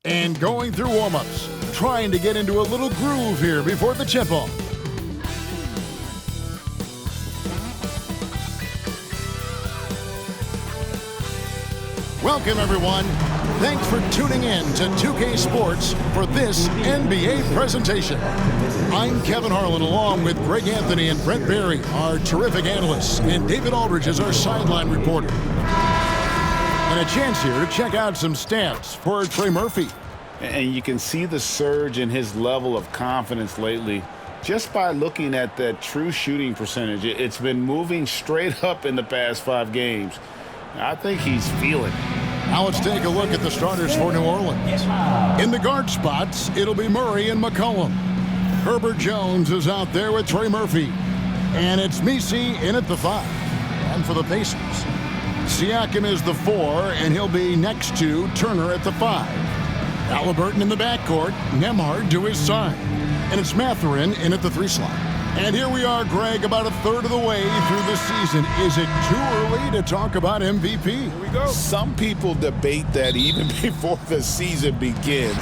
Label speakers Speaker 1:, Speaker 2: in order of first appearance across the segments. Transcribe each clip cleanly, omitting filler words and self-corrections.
Speaker 1: And going through warm-ups, trying to get into a little groove here before the tip-off. Welcome, everyone. Thanks for tuning in to 2K Sports for this NBA presentation. I'm Kevin Harlan, along with Greg Anthony and Brent Berry, our terrific analysts, and David Aldridge is our sideline reporter. And a chance here to check out some stats for Trey Murphy.
Speaker 2: And you can see the surge in his level of confidence lately just by looking at that true shooting percentage. It's been moving straight up in the past 5 games. I think he's feeling it.
Speaker 1: Now let's take a look at the starters for New Orleans. In the guard spots, it'll be Murray and McCollum. Herbert Jones is out there with Trey Murphy. And it's Messi in at the 5. And for the Pacers, Siakam is the 4, and he'll be next to Turner at the 5. Haliburton in the backcourt, Nembhard to his side. And it's Mathurin in at the 3 slot. And here we are, Greg, about a third of the way through the season. Is it too early to talk about MVP?
Speaker 2: Here we go. Some people debate that even before the season begins.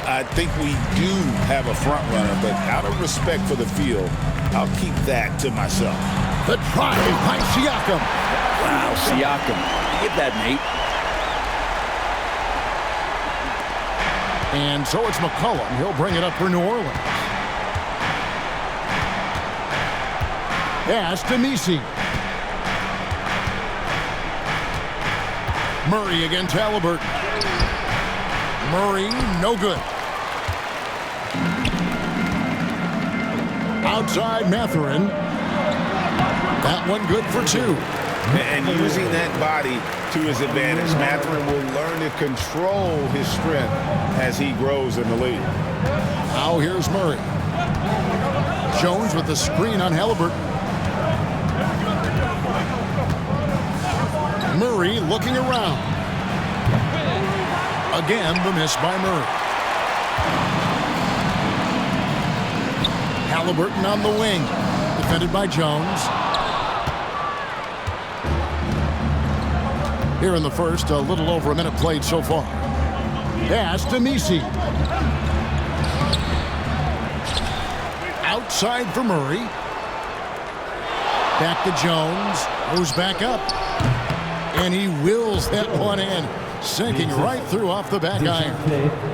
Speaker 2: I think we do have a front runner, but out of respect for the field, I'll keep that to myself.
Speaker 1: The drive by Siakam.
Speaker 3: Wow, Siakam. Give that, Nate.
Speaker 1: And so it's McCollum. He'll bring it up for New Orleans. Pass to Messi. Murray against Haliburton. Murray, no good. Outside Mathurin. That one good for 2.
Speaker 2: And using that body to his advantage, Mathurin will learn to control his strength as he grows in the league.
Speaker 1: Now here's Murray. Jones with the screen on Haliburton. Murray looking around. Again, the miss by Murray. Haliburton on the wing. Defended by Jones. Here in the first, a little over a minute played so far. Pass to Messi. Outside for Murray. Back to Jones. Goes back up. And he wills that one in. Sinking right through off the back iron.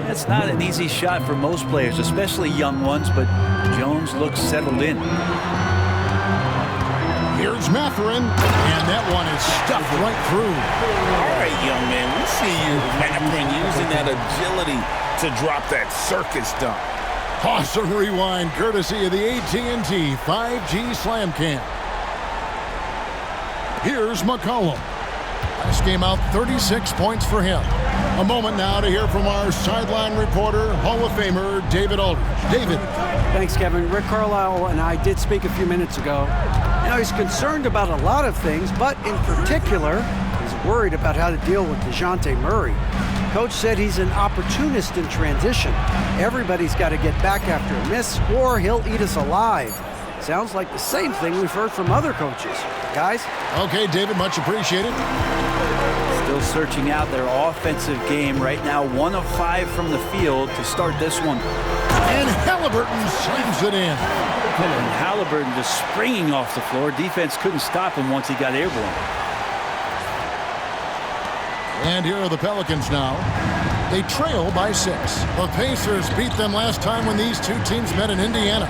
Speaker 3: That's not an easy shot for most players, especially young ones, but Jones looks settled in.
Speaker 1: Here's Mathurin, and that one is stuffed right through.
Speaker 2: All right, young man, we see you, Mathurin, using that agility to drop that circus dunk.
Speaker 1: Awesome rewind, courtesy of the AT&T 5G Slam Cam. Here's McCollum. Last game out, 36 points for him. A moment now to hear from our sideline reporter, Hall of Famer, David Aldridge. David.
Speaker 4: Thanks, Kevin. Rick Carlisle and I did speak a few minutes ago. Now, he's concerned about a lot of things, but in particular, he's worried about how to deal with Dejounte Murray. Coach said he's an opportunist in transition. Everybody's got to get back after a miss, or he'll eat us alive. Sounds like the same thing we've heard from other coaches. Guys?
Speaker 1: Okay, David, much appreciated.
Speaker 3: Still searching out their offensive game right now. 1 of 5 from the field to start this one.
Speaker 1: And Haliburton slams it in.
Speaker 3: And Haliburton just springing off the floor. Defense couldn't stop him once he got airborne.
Speaker 1: And here are the Pelicans now. They trail by 6. The Pacers beat them last time when these two teams met in Indiana.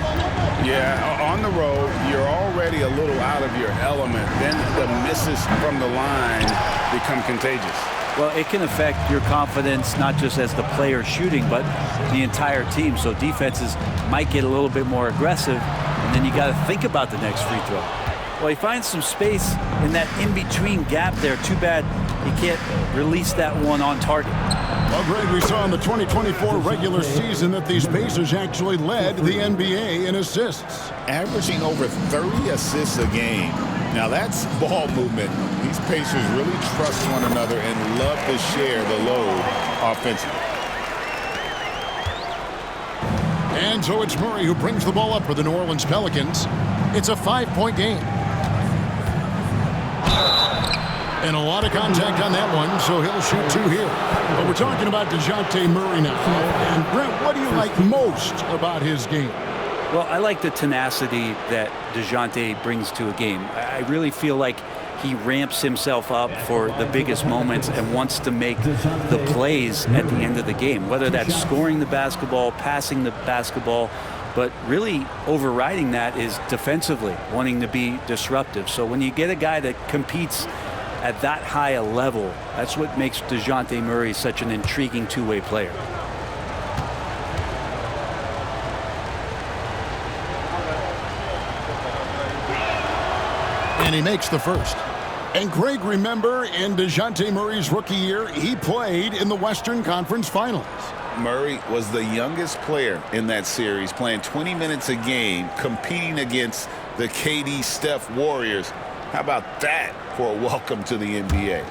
Speaker 2: Yeah, on the road, you're already a little out of your element. Then the misses from the line become contagious.
Speaker 3: Well, it can affect your confidence, not just as the player shooting, but the entire team. So defenses might get a little bit more aggressive, and then you got to think about the next free throw. Well, he finds some space in that in-between gap there. Too bad he can't release that one on target.
Speaker 1: Well, Greg, we saw in the 2024 regular season that these Pacers actually led the NBA in assists.
Speaker 2: Averaging over 30 assists a game. Now that's ball movement. These Pacers really trust one another and love to share the load offensively.
Speaker 1: And so it's Murray who brings the ball up for the New Orleans Pelicans. It's a 5-point game. And a lot of contact on that one, so he'll shoot 2 here. But we're talking about Dejounte Murray now. And Brent, what do you like most about his game?
Speaker 3: Well, I like the tenacity that Dejounte brings to a game. I really feel like he ramps himself up for the biggest moments and wants to make the plays at the end of the game, whether that's scoring the basketball, passing the basketball, but really overriding that is defensively, wanting to be disruptive. So when you get a guy that competes at that high a level, that's what makes Dejounte Murray such an intriguing two-way player.
Speaker 1: And he makes the first. And Greg, remember, in Dejounte Murray's rookie year, he played in the Western Conference Finals.
Speaker 2: Murray was the youngest player in that series, playing 20 minutes a game, competing against the KD Steph Warriors. How about that for a welcome to the NBA?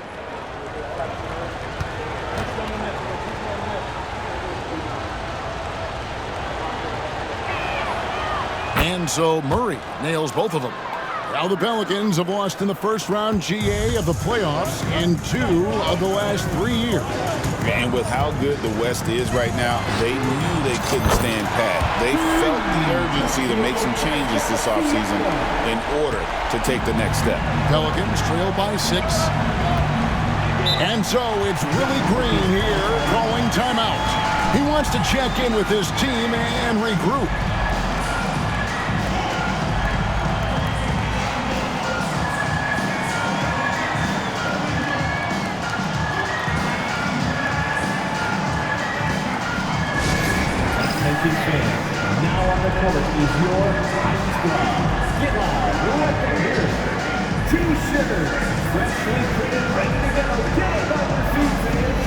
Speaker 1: And so Murray nails both of them. Now the Pelicans have lost in the first round GA of the playoffs in 2 of the last 3 years.
Speaker 2: And with how good the West is right now, they knew they couldn't stand pat. They felt the urgency to make some changes this offseason in order to take the next step.
Speaker 1: Pelicans trail by 6. And so it's Willie Green here calling timeout. He wants to check in with his team and regroup.
Speaker 5: Now on the court is your high squad. Get loud, let them hear it. Team Sugar, freshly created, ready to go. Get up on your feet, fans.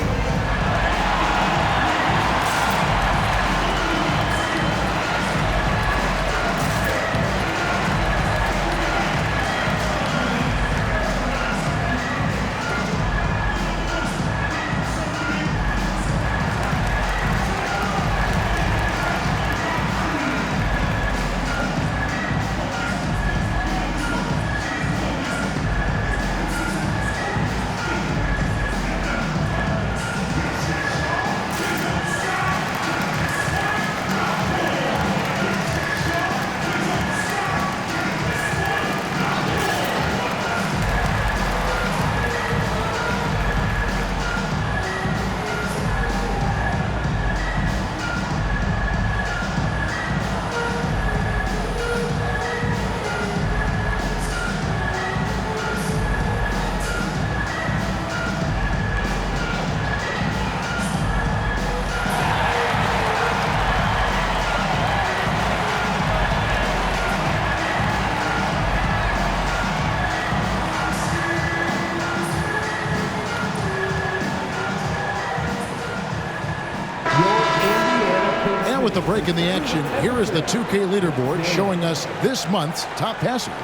Speaker 1: With the break in the action, here is the 2K leaderboard showing us this month's top passers.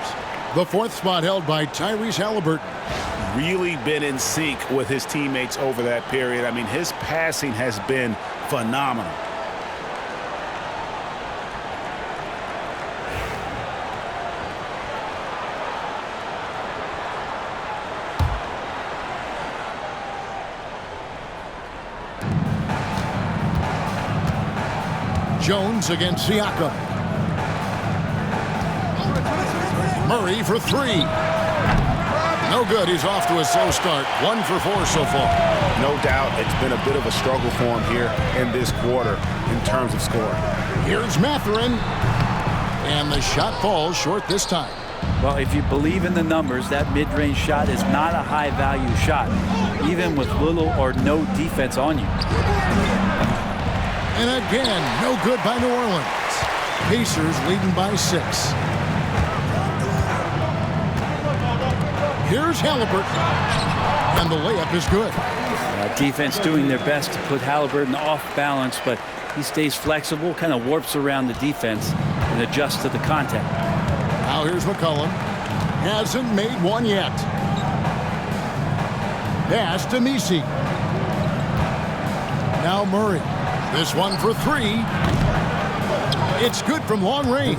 Speaker 1: The 4th spot held by Tyrese Haliburton.
Speaker 2: Really been in sync with his teammates over that period. I mean, his passing has been phenomenal.
Speaker 1: Jones against Siakam. Murray for three. No good. He's off to a slow start. 1 for 4 so far.
Speaker 2: No doubt it's been a bit of a struggle for him here in this quarter in terms of scoring.
Speaker 1: Here's Mathurin. And the shot falls short this time.
Speaker 3: Well, if you believe in the numbers, that mid-range shot is not a high-value shot, even with little or no defense on you.
Speaker 1: And again, no good by New Orleans. Pacers leading by 6. Here's Haliburton. And the layup is good.
Speaker 3: Defense doing their best to put Haliburton off balance, but he stays flexible, kind of warps around the defense and adjusts to the contact.
Speaker 1: Now here's McCollum. Hasn't made one yet. Pass to Misi. Now Murray. This one for 3. It's good from long range.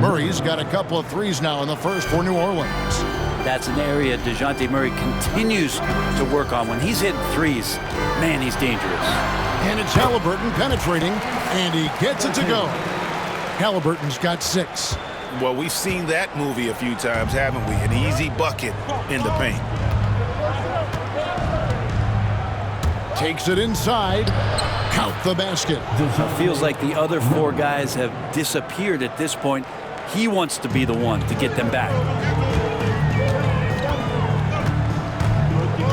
Speaker 1: Murray's got a couple of threes now in the first for New Orleans.
Speaker 3: That's an area Dejounte Murray continues to work on. When he's hitting threes, man, he's dangerous.
Speaker 1: And it's Haliburton penetrating, and he gets it to go. Haliburton's got 6.
Speaker 2: Well, we've seen that movie a few times, haven't we? An easy bucket in the paint.
Speaker 1: Takes it inside. Count the basket.
Speaker 3: It feels like the other 4 guys have disappeared at this point. He wants to be the one to get them back.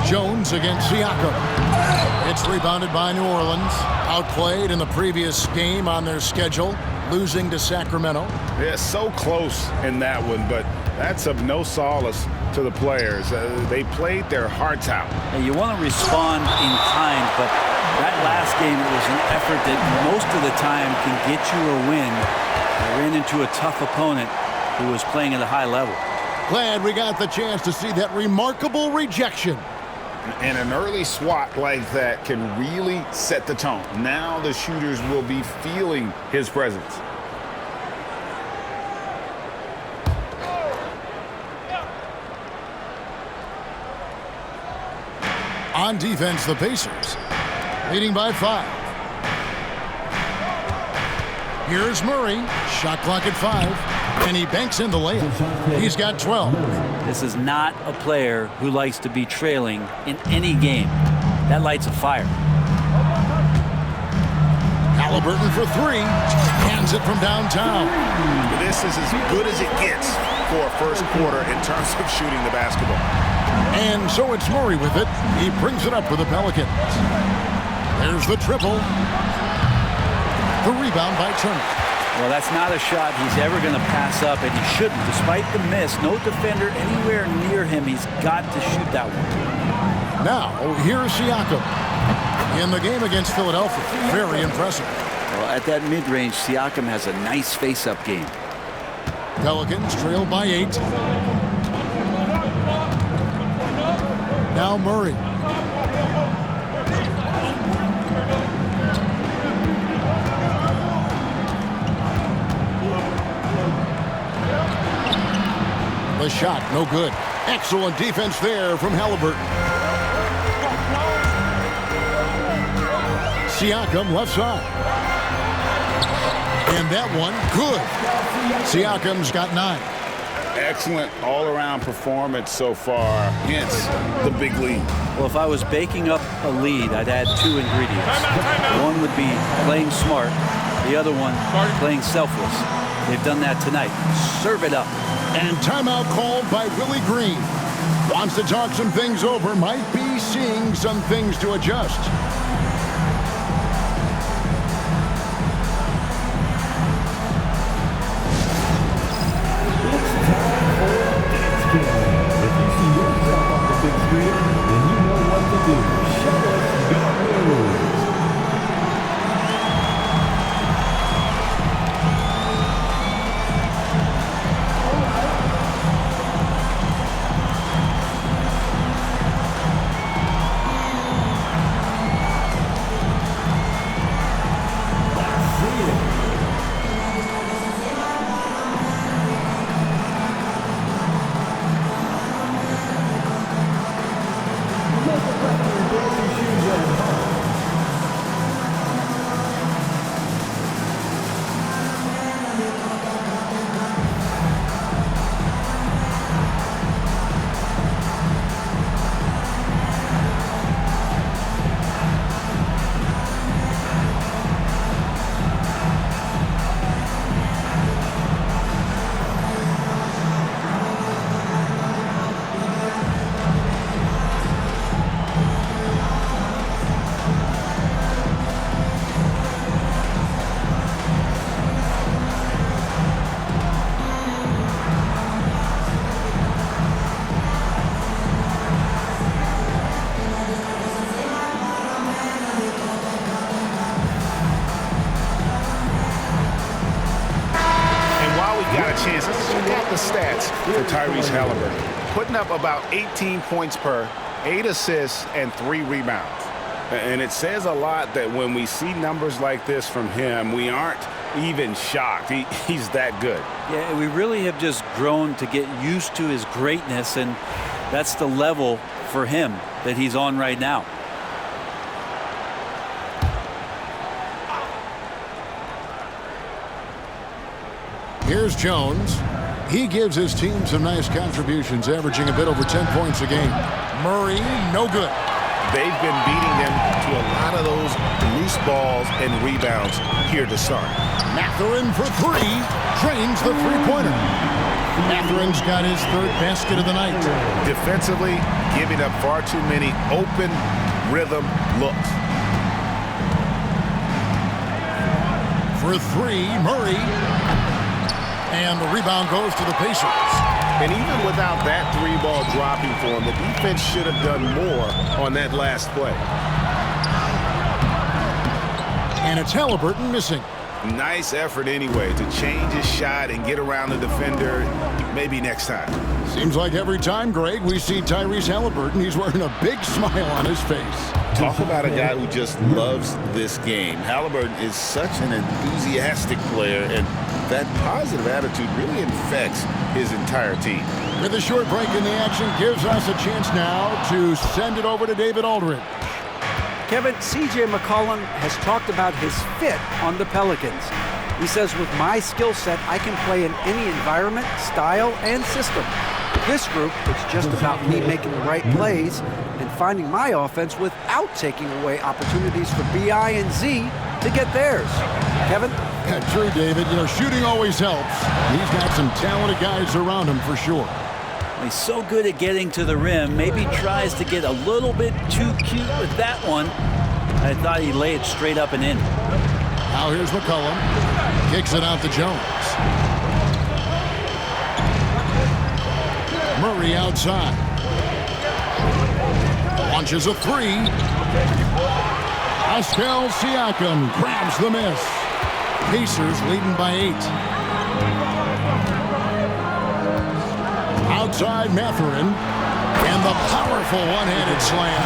Speaker 1: Jones against Siakam. It's rebounded by New Orleans. Outplayed in the previous game on their schedule, losing to Sacramento.
Speaker 2: Yeah, so close in that one, but that's of no solace to the players. They played their hearts out.
Speaker 3: And you want to respond in kind, but that last game, it was an effort that most of the time can get you a win. They ran into a tough opponent who was playing at a high level.
Speaker 1: Glad we got the chance to see that remarkable rejection.
Speaker 2: And an early swat like that can really set the tone. Now the shooters will be feeling his presence.
Speaker 1: On defense, the Pacers leading by 5. Here's Murray. Shot clock at 5. And he banks in the layup. He's got 12.
Speaker 3: This is not a player who likes to be trailing in any game. That lights a fire.
Speaker 1: Haliburton for 3. Hands it from downtown.
Speaker 2: This is as good as it gets for a first quarter in terms of shooting the basketball.
Speaker 1: And so it's Murray with it. He brings it up for the Pelicans. There's the triple. The rebound by Turner.
Speaker 3: Well, that's not a shot he's ever going to pass up, and he shouldn't. Despite the miss, no defender anywhere near him. He's got to shoot that one.
Speaker 1: Now, here's Siakam. In the game against Philadelphia. Very impressive.
Speaker 3: Well, at that mid-range, Siakam has a nice face-up game.
Speaker 1: Pelicans trail by 8. Now Murray. The shot, no good. Excellent defense there from Haliburton. Siakam left side. And that one, good. Siakam's got 9.
Speaker 2: Excellent all-around performance so far, hence the big lead.
Speaker 3: Well, if I was baking up a lead, I'd add 2 ingredients. One would be playing smart. The other one, playing selfless. They've done that tonight. Serve it up.
Speaker 1: And timeout called by Willie Green. Wants to talk some things over. Might be seeing some things to adjust.
Speaker 5: If you see yourself on the big screen, then you know what to do. Show us your moves.
Speaker 2: chance, let's check out the stats for Tyrese Haliburton. Putting up about 18 points per, 8 assists, and 3 rebounds. And it says a lot that when we see numbers like this from him, we aren't even shocked. He's that good.
Speaker 3: Yeah, we really have just grown to get used to his greatness, and that's the level for him that he's on right now.
Speaker 1: Here's Jones. He gives his team some nice contributions, averaging a bit over 10 points a game. Murray, no good.
Speaker 2: They've been beating them to a lot of those loose balls and rebounds here to start.
Speaker 1: Mathurin for 3. Drains the three-pointer. Mathurin's got his 3rd basket of the night.
Speaker 2: Defensively, giving up far too many open rhythm looks.
Speaker 1: For 3, Murray. And the rebound goes to the Pacers.
Speaker 2: And even without that 3-ball dropping for him, the defense should have done more on that last play.
Speaker 1: And it's Haliburton missing.
Speaker 2: Nice effort anyway to change his shot and get around the defender. Maybe next time.
Speaker 1: Seems like every time, Greg, we see Tyrese Haliburton, he's wearing a big smile on his face.
Speaker 2: Talk about a guy who just loves this game. Haliburton is such an enthusiastic player, and that positive attitude really infects his entire team.
Speaker 1: With a short break in the action, gives us a chance now to send it over to David Aldridge.
Speaker 4: Kevin, C.J. McCollum has talked about his fit on the Pelicans. He says, with my skill set, I can play in any environment, style, and system. With this group, it's just about me making the right plays and finding my offense without taking away opportunities for B.I. and Z to get theirs. Kevin?
Speaker 1: Yeah, true, David. You know, shooting always helps. He's got some talented guys around him for sure.
Speaker 3: He's so good at getting to the rim. Maybe tries to get a little bit too cute with that one. I thought he'd lay it straight up and in.
Speaker 1: Now here's McCollum. Kicks it out to Jones. Murray outside. Launches a 3. Pascal Siakam grabs the miss. Pacers leading by 8. Outside Mathurin, and the powerful one-handed slam.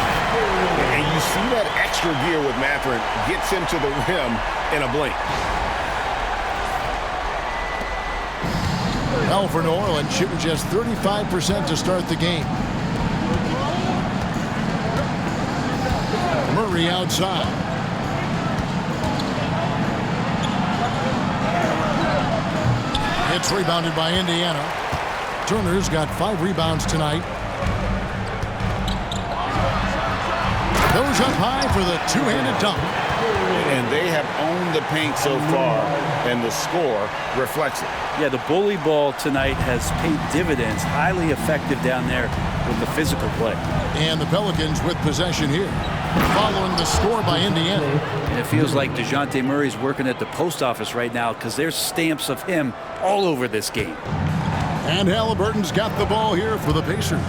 Speaker 2: And you see that extra gear with Mathurin, gets him to the rim in a blink.
Speaker 1: Well, for New Orleans, shooting just 35% to start the game. Murray outside. It's rebounded by Indiana. Turner's got 5 rebounds tonight. Goes up high for the two-handed dunk.
Speaker 2: And they have owned the paint so far, and the score reflects it.
Speaker 3: Yeah, the bully ball tonight has paid dividends. Highly effective down there with the physical play.
Speaker 1: And the Pelicans with possession here, following the score by Indiana.
Speaker 3: And it feels like Dejounte Murray's working at the post office right now because there's stamps of him all over this game.
Speaker 1: And Haliburton's got the ball here for the Pacers.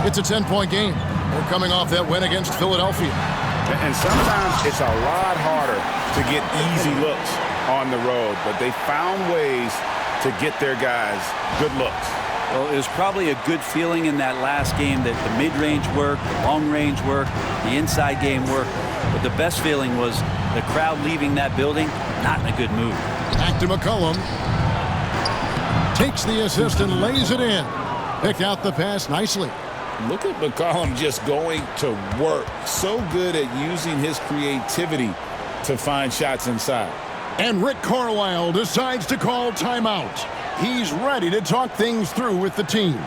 Speaker 1: It's a 10-point game. They're coming off that win against Philadelphia.
Speaker 2: And sometimes it's a lot harder to get easy looks on the road, but they found ways to get their guys good looks.
Speaker 3: Well, it was probably a good feeling in that last game that the mid-range worked, the long-range worked, the inside game worked. But the best feeling was the crowd leaving that building not in a good mood.
Speaker 1: Back to McCollum. Takes the assist and lays it in. Picked out the pass nicely.
Speaker 2: Look at McCollum just going to work. So good at using his creativity to find shots inside.
Speaker 1: And Rick Carlisle decides to call timeout. He's ready to talk things through with the team.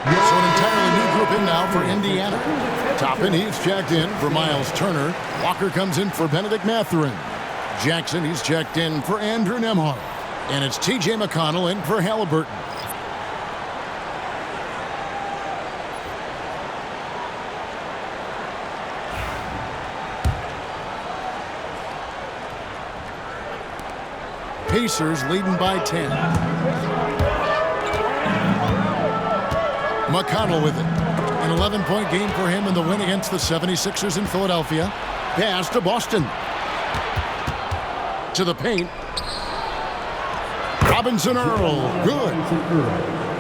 Speaker 1: So an entirely new group in now for Indiana. Toppin, he's checked in for Miles Turner. Walker comes in for Benedict Mathurin. Jackson, he's checked in for Andrew Nembhard. And it's T.J. McConnell in for Haliburton. Pacers leading by 10. McConnell with it. An 11-point game for him in the win against the 76ers in Philadelphia. Pass to Boston. To the paint. Robinson Earl. Good.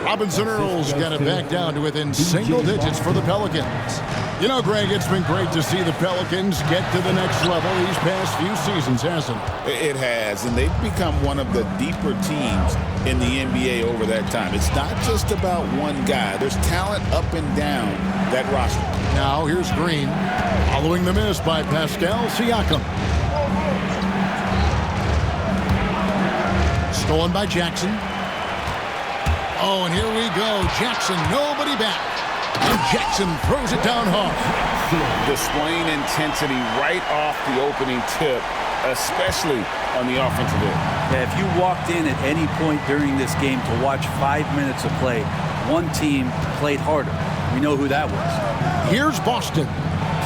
Speaker 1: Robinson Earl's got it back down to within single digits for the Pelicans. You know, Greg, it's been great to see the Pelicans get to the next level these past few seasons, hasn't it?
Speaker 2: It has, and they've become one of the deeper teams in the NBA over that time. It's not just about one guy. There's talent up and down that roster.
Speaker 1: Now here's Green, following the miss by Pascal Siakam. Stolen by Jackson. Oh, and here we go. Jackson, nobody back. And Jackson throws it down hard.
Speaker 2: Displaying intensity right off the opening tip, especially on the offensive end.
Speaker 3: Yeah, if you walked in at any point during this game to watch 5 minutes of play, one team played harder. We know who that was.
Speaker 1: Here's Boston,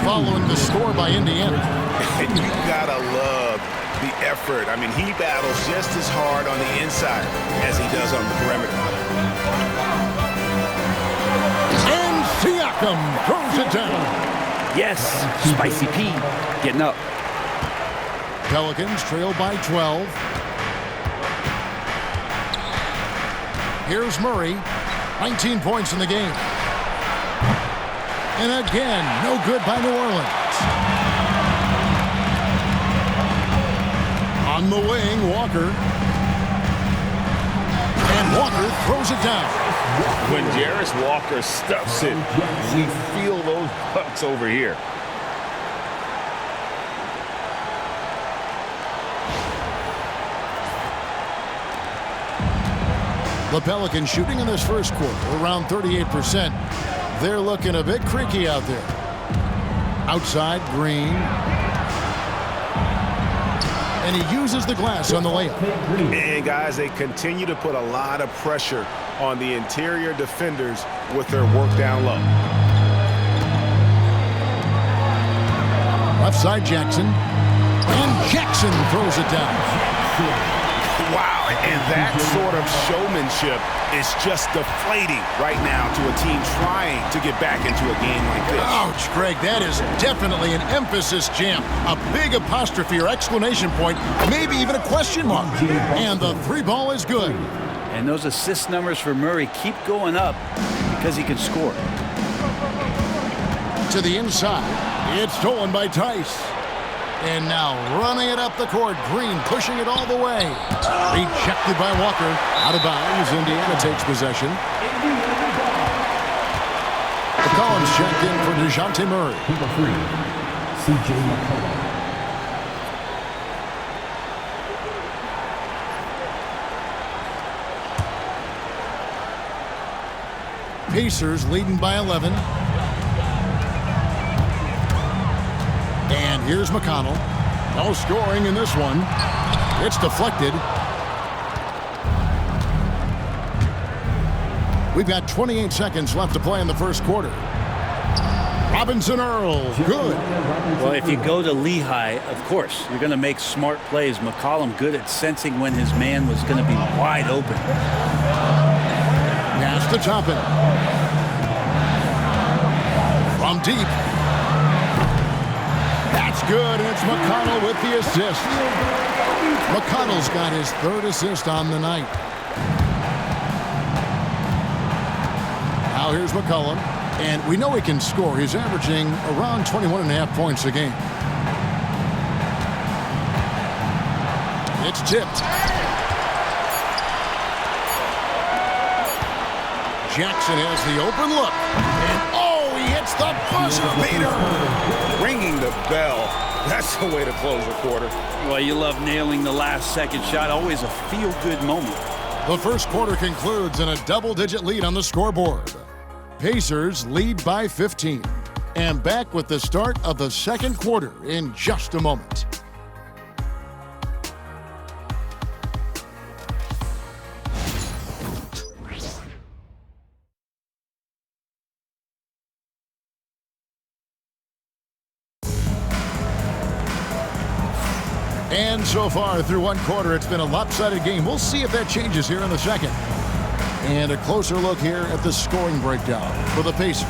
Speaker 1: following the score by Indiana.
Speaker 2: And you gotta love the effort. I mean, he battles just as hard on the inside as he does on the perimeter.
Speaker 1: And Siakam throws it down.
Speaker 3: Yes, Spicy P getting up.
Speaker 1: Pelicans trail by 12. Here's Murray, 19 points in the game. And again, no good by New Orleans. On the wing, Walker. And Walker throws it down.
Speaker 2: When Jarris Walker stuffs it, we feel those bucks over here.
Speaker 1: The Pelicans shooting in this first quarter around 38%. They're looking a bit creaky out there. Outside, Green. And he uses the glass on the layup.
Speaker 6: And guys, they continue to put a lot of pressure on the interior defenders with their work down low.
Speaker 1: Left side, Jackson. And Jackson throws it down.
Speaker 6: Wow, and that sort of showmanship is just deflating right now to a team trying to get back into a game like this.
Speaker 1: Ouch, Greg, that is definitely an emphasis jam. A big apostrophe or exclamation point, maybe even a question mark. And the three ball is good.
Speaker 3: And those assist numbers for Murray keep going up because he can score.
Speaker 1: To the inside, it's stolen by Tice. And now running it up the court, Green pushing it all the way. Rejected by Walker. Out of bounds, Indiana takes possession. McCollum's checked in for Dejounte Murray.
Speaker 5: Number 3, C.J. McCollum.
Speaker 1: Pacers leading by 11. And here's McConnell. No scoring in this one. It's deflected. We've got 28 seconds left to play in the first quarter. Robinson Earl, good.
Speaker 3: Well, if you go to Lehigh, of course, you're going to make smart plays. McCollum good at sensing when his man was going to be wide open.
Speaker 1: Pass to Toppin. From deep. That's good, and it's McConnell with the assist. McConnell's got his third assist on the night. Now here's McCollum, and we know he can score. He's averaging around 21.5 points a game. It's tipped. Jackson has the open look, and oh, he hits the buzzer beater.
Speaker 6: Ringing the bell. That's the way to close the quarter.
Speaker 3: Well, you love nailing the last second shot. Always a feel-good moment.
Speaker 1: The first quarter concludes in a double-digit lead on the scoreboard. Pacers lead by 15. And back with the start of the second quarter in just a moment. And so far through one quarter, it's been a lopsided game. We'll see if that changes here in the second. And a closer look here at the scoring breakdown for the Pacers.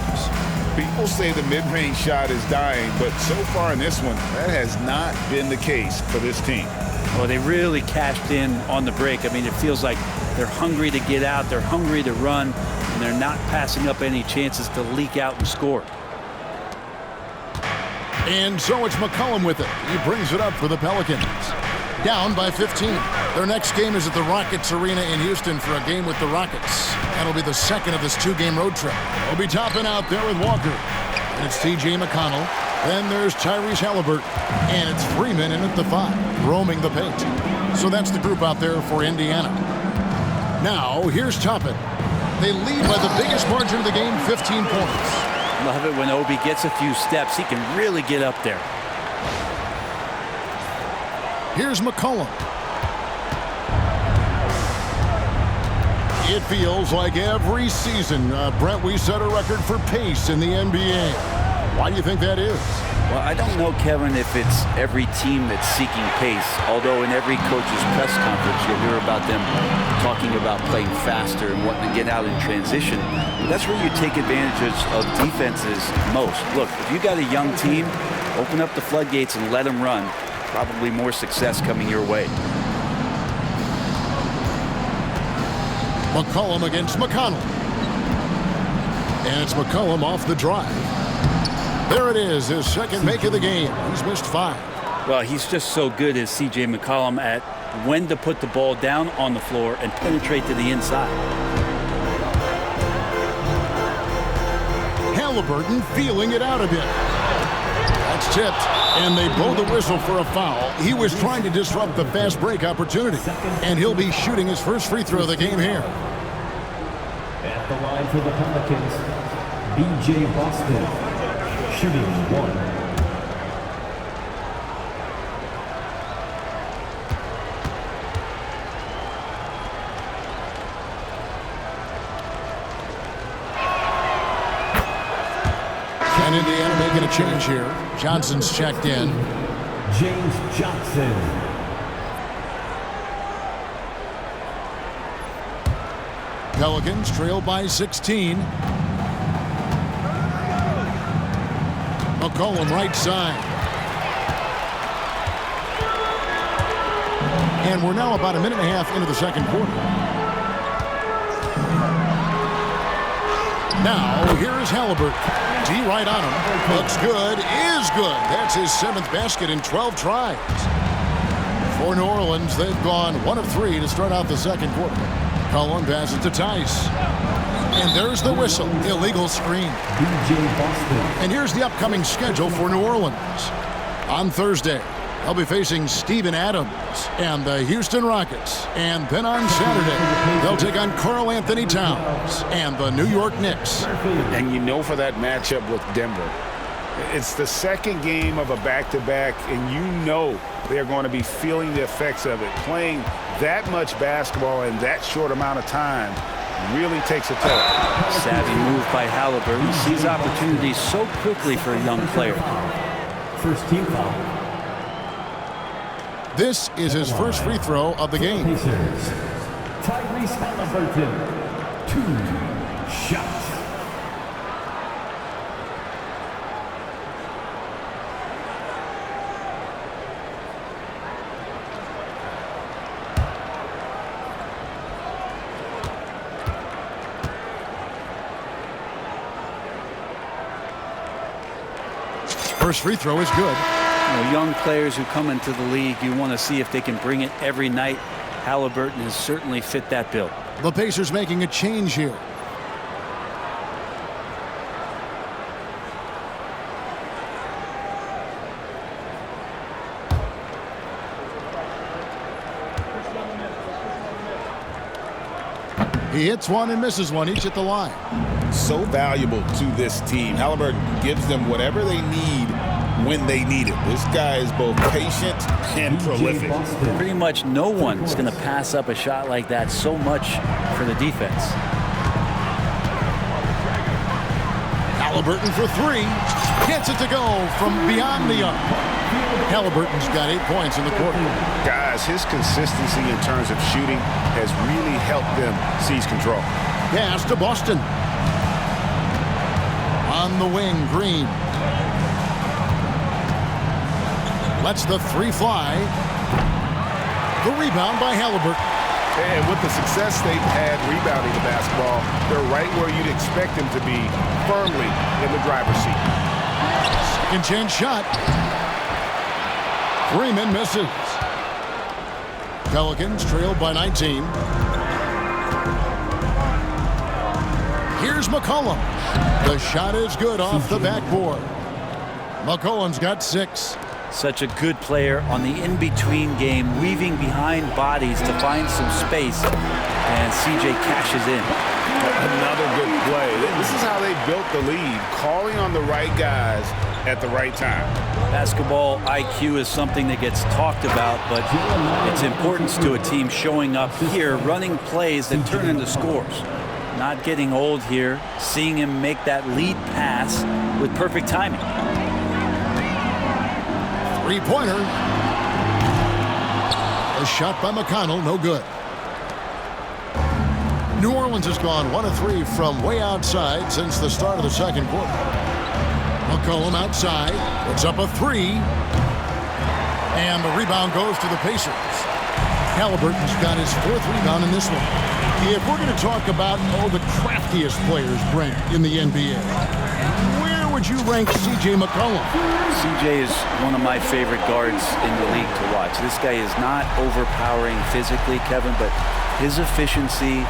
Speaker 2: People say the mid-range shot is dying, but so far in this one, that has not been the case for this team.
Speaker 3: Well, they really cashed in on the break. I mean, it feels like they're hungry to get out, they're hungry to run, and they're not passing up any chances to leak out and score.
Speaker 1: And so it's McCollum with it. He brings it up for the Pelicans. Down by 15. Their next game is at the Rockets Arena in Houston for a game with the Rockets. That'll be the second of this two-game road trip. They'll be topping out there with Walker. And it's T.J. McConnell. Then there's Tyrese Haliburton. And it's Freeman in at the 5, roaming the paint. So that's the group out there for Indiana. Now, here's Toppin. They lead by the biggest margin of the game, 15 points.
Speaker 3: Love it when Obi gets a few steps. He can really get up there.
Speaker 1: Here's McCollum. It feels like every season, Brent, we set a record for pace in the NBA. Why do you think that is?
Speaker 3: Well, I don't know, Kevin, if it's every team that's seeking pace, although in every coach's press conference you'll hear about them talking about playing faster and wanting to get out in transition. That's where you take advantage of defenses most. Look, if you got a young team, open up the floodgates and let them run. Probably more success coming your way.
Speaker 1: McCollum against McConnell. And it's McCollum off the drive. There it is, his second make of the game. He's missed 5.
Speaker 3: Well, he's just so good as C.J. McCollum at when to put the ball down on the floor and penetrate to the inside.
Speaker 1: Haliburton feeling it out a bit. That's tipped, and they blow the whistle for a foul. He was trying to disrupt the fast break opportunity, and he'll be shooting his first free throw of the game here.
Speaker 5: At the line for the Pelicans, B.J. Boston. Shooting 1.
Speaker 1: And Indiana making a change here. Johnson's checked in.
Speaker 5: James Johnson.
Speaker 1: Pelicans trail by 16. McCollum right side. And we're now about a minute and a half into the second quarter. Now, here is Haliburton. D right on him. Looks good. Is good. That's his 7th basket in 12 tries. For New Orleans, they've gone 1 of 3 to start out the second quarter. Cullen passes to Tice. And there's the whistle. Illegal screen. And here's the upcoming schedule for New Orleans. On Thursday, they'll be facing Steven Adams and the Houston Rockets. And then on Saturday, they'll take on Karl Anthony Towns and the New York Knicks.
Speaker 2: And you know for that matchup with Denver, it's the second game of a back-to-back, and you know they're going to be feeling the effects of it. Playing that much basketball in that short amount of time really takes a toll.
Speaker 3: Savvy move by Haliburton. He sees opportunities so quickly for a young player.
Speaker 5: First team foul.
Speaker 1: This is his first free throw of the game.
Speaker 5: Pacers. Tyrese Haliburton. 2 shots.
Speaker 1: First free throw is good.
Speaker 3: You know, young players who come into the league, you want to see if they can bring it every night. Haliburton has certainly fit that bill.
Speaker 1: The Pacers making a change here. He hits one and misses one, each at the line.
Speaker 6: So valuable to this team. Haliburton gives them whatever they need when they need it. This guy is both patient and prolific.
Speaker 3: Pretty much no one's going to pass up a shot like that so much for the defense.
Speaker 1: Haliburton for three. Gets it to go from beyond the arc. Haliburton's got 8 points in the quarter.
Speaker 6: Guys, his consistency in terms of shooting has really helped them seize control.
Speaker 1: Pass to Boston. On the wing, Green. Lets the three fly. The rebound by Haliburton.
Speaker 6: And with the success they've had rebounding the basketball, they're right where you'd expect them to be, firmly in the driver's seat.
Speaker 1: Second chance shot. Freeman misses. Pelicans trailed by 19. Here's McCollum. The shot is good off the backboard. McCollum's got 6.
Speaker 3: Such a good player on the in-between game, weaving behind bodies to find some space, and CJ cashes in.
Speaker 6: Another good play. This is how they built the lead, calling on the right guys at the right time.
Speaker 3: Basketball IQ is something that gets talked about, but its importance to a team showing up here, running plays that turn into scores. Not getting old here, seeing him make that lead pass with perfect timing.
Speaker 1: Three-pointer. A shot by McConnell, no good. New Orleans has gone 1 of 3 from way outside since the start of the second quarter. McCollum outside, puts up a 3. And the rebound goes to the Pacers. Haliburton's got his 4th rebound in this one. If we're going to talk about the craftiest players, Brent, in the NBA, where would you rank C.J. McCollum?
Speaker 3: CJ is one of my favorite guards in the league to watch. This guy is not overpowering physically, Kevin, but his efficiency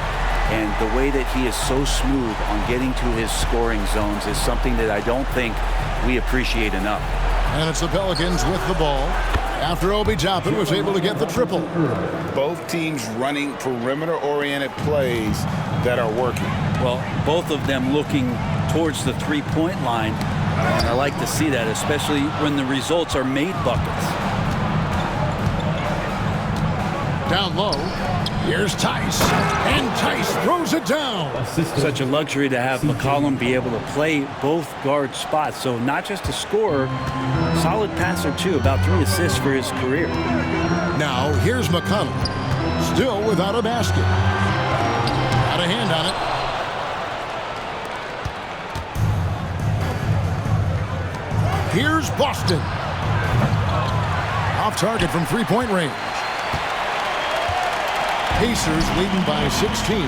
Speaker 3: and the way that he is so smooth on getting to his scoring zones is something that I don't think we appreciate enough.
Speaker 1: And it's the Pelicans with the ball after Obi Toppin was able to get the triple.
Speaker 6: Both teams running perimeter-oriented plays that are working.
Speaker 3: Well, both of them looking towards the three-point line. And I like to see that, especially when the results are made buckets.
Speaker 1: Down low, here's Tice, and Tice throws it down.
Speaker 3: Such a luxury to have McCollum be able to play both guard spots. So not just a scorer, solid passer too, about 3 assists for his career.
Speaker 1: Now here's McConnell, still without a basket. Got a hand on it. Here's Boston. Off target from three-point range. Pacers leading by 16.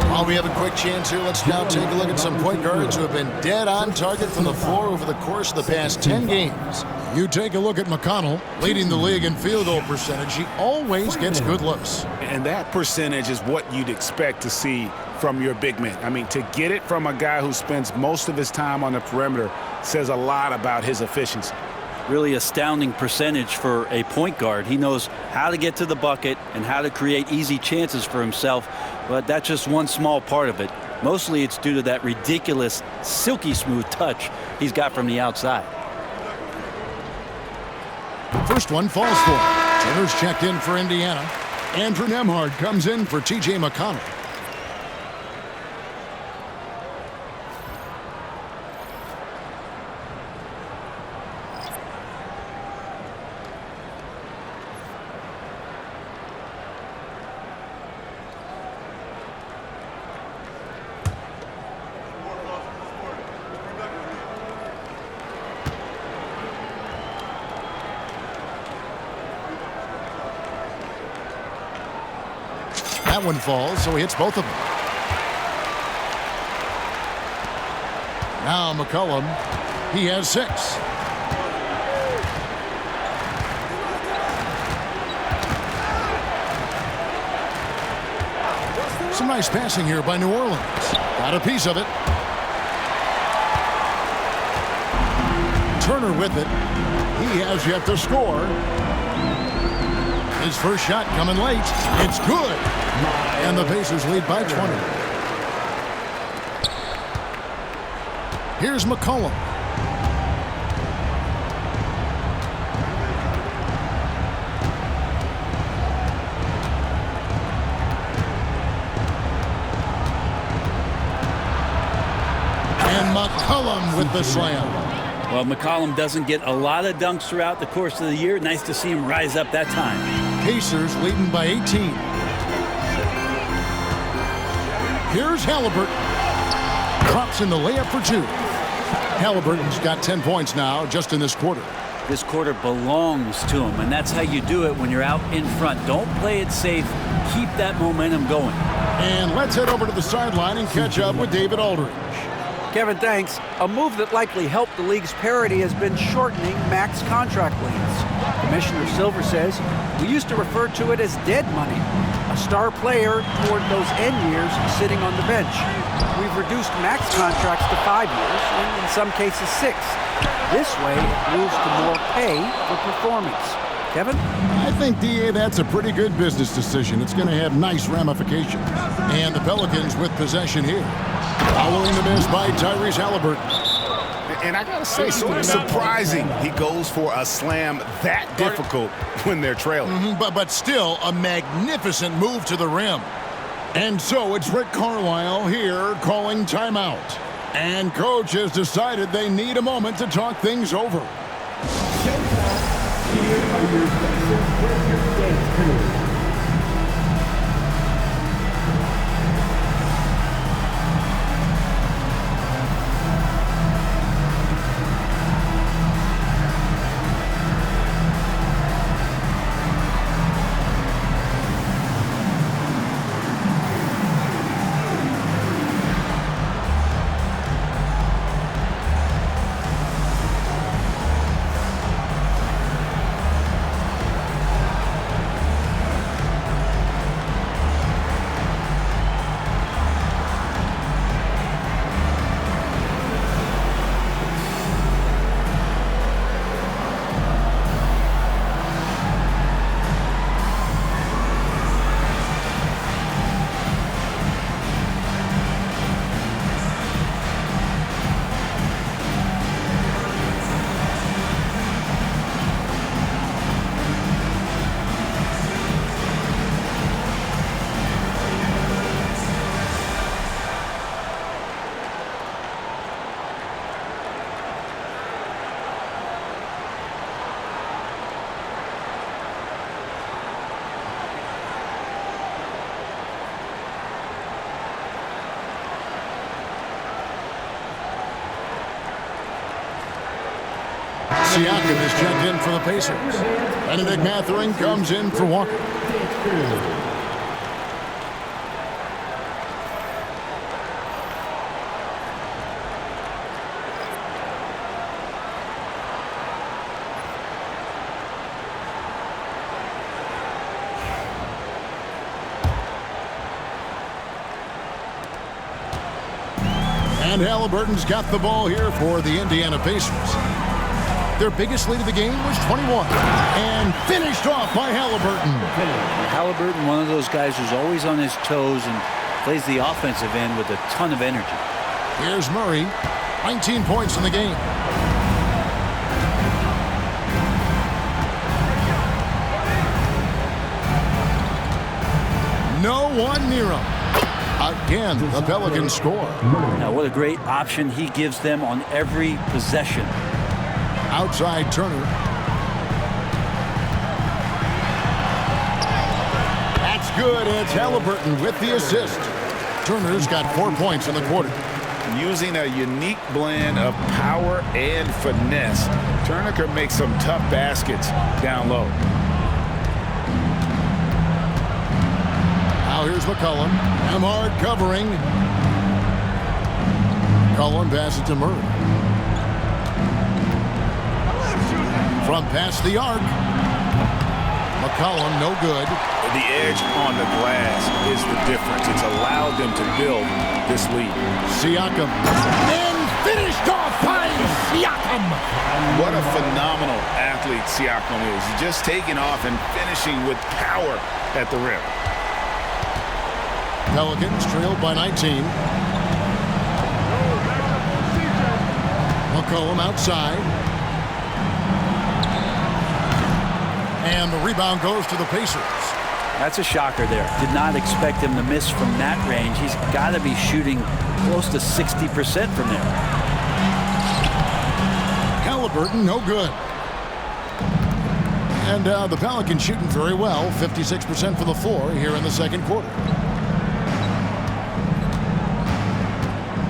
Speaker 1: While we have a quick chance here, let's now take a look at some point guards who have been dead on target from the floor over the course of the past 10 games. You take a look at McConnell, leading the league in field goal percentage. He always gets good looks.
Speaker 6: And that percentage is what you'd expect to see from your big man. I mean, to get it from a guy who spends most of his time on the perimeter says a lot about his efficiency.
Speaker 3: Really astounding percentage for a point guard. He knows how to get to the bucket and how to create easy chances for himself, but that's just one small part of it. Mostly it's due to that ridiculous, silky smooth touch he's got from the outside.
Speaker 1: First one falls for him. Turner's checked in for Indiana. Andrew Nembhard comes in for T.J. McConnell. That one falls, so he hits both of them. Now McCollum, he has 6. Some nice passing here by New Orleans. Got a piece of it. Turner with it. He has yet to score. His first shot coming late. It's good. And the Pacers lead by 20. Here's McCollum. And McCollum with the slam.
Speaker 3: Well, McCollum doesn't get a lot of dunks throughout the course of the year. Nice to see him rise up that time.
Speaker 1: Pacers leading by 18. Here's Haliburton. Drops in the layup for 2. Haliburton's got 10 points now just in this quarter.
Speaker 3: This quarter belongs to him, and that's how you do it when you're out in front. Don't play it safe. Keep that momentum going.
Speaker 1: And let's head over to the sideline and catch up with David Aldridge.
Speaker 4: Kevin, thanks. A move that likely helped the league's parity has been shortening max contract lengths. Commissioner Silver says we used to refer to it as dead money, a star player toward those end years sitting on the bench. We've reduced max contracts to 5 years, and in some cases 6. This way, it moves to more pay for performance. Kevin?
Speaker 1: I think, D.A., that's a pretty good business decision. It's going to have nice ramifications. And the Pelicans with possession here. Following the miss by Tyrese Haliburton.
Speaker 6: And I got to say, sort of surprising he goes for a slam that difficult when they're trailing.
Speaker 1: But still a magnificent move to the rim. And so it's Rick Carlisle here calling timeout. And coach has decided they need a moment to talk things over.
Speaker 5: Here are your Pacers with your dance crew.
Speaker 1: Siakam is checked in for the Pacers. Benedict Mathurin comes in for Walker. And Haliburton's got the ball here for the Indiana Pacers. Their biggest lead of the game was 21. And finished off by Haliburton.
Speaker 3: Haliburton, one of those guys who's always on his toes and plays the offensive end with a ton of energy.
Speaker 1: Here's Murray. 19 points in the game. No one near him. Again, the Pelicans score.
Speaker 3: Now, what a great option he gives them on every possession.
Speaker 1: Outside Turner. That's good. It's Haliburton with the assist. Turner's got 4 points in the quarter.
Speaker 2: Using a unique blend of power and finesse, Turner can make some tough baskets down low.
Speaker 1: Now here's McCollum. Hard covering. McCollum passes to Murray. From past the arc. McCollum, no good.
Speaker 6: The edge on the glass is the difference. It's allowed them to build this lead.
Speaker 1: Siakam. And finished off by Siakam.
Speaker 2: What a phenomenal athlete Siakam is. He's just taking off and finishing with power at the rim.
Speaker 1: Pelicans trailed by 19. McCollum outside. And the rebound goes to the Pacers.
Speaker 3: That's a shocker there. Did not expect him to miss from that range. He's got to be shooting close to 60% from there.
Speaker 1: Haliburton, no good. And the Pelicans shooting very well, 56% from the floor here in the second quarter.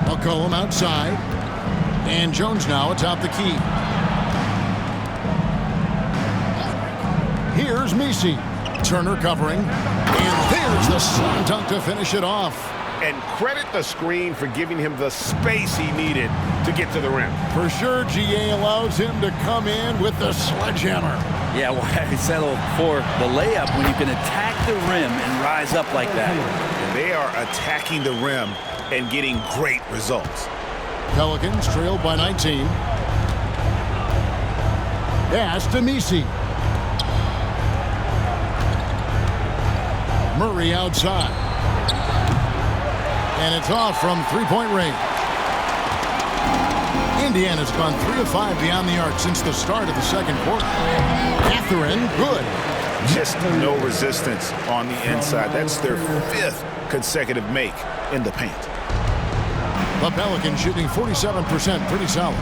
Speaker 1: McCollum outside. And Jones now atop the key. Here's Messi. Turner covering. And there's the slam dunk to finish it off.
Speaker 7: And credit the screen for giving him the space he needed to get to the rim.
Speaker 1: For sure, GA allows him to come in with the sledgehammer.
Speaker 3: Yeah, well, I settled for the layup when you can attack the rim and rise up like that.
Speaker 6: They are attacking the rim and getting great results.
Speaker 1: Pelicans trailed by 19. Pass to Messi. Murray outside. And it's off from three-point range. Indiana's gone 3 of 5 beyond the arc since the start of the second quarter. Catherine, good.
Speaker 6: Just no resistance on the inside. That's their 5th consecutive make in the paint.
Speaker 1: The Pelicans shooting 47%, pretty solid.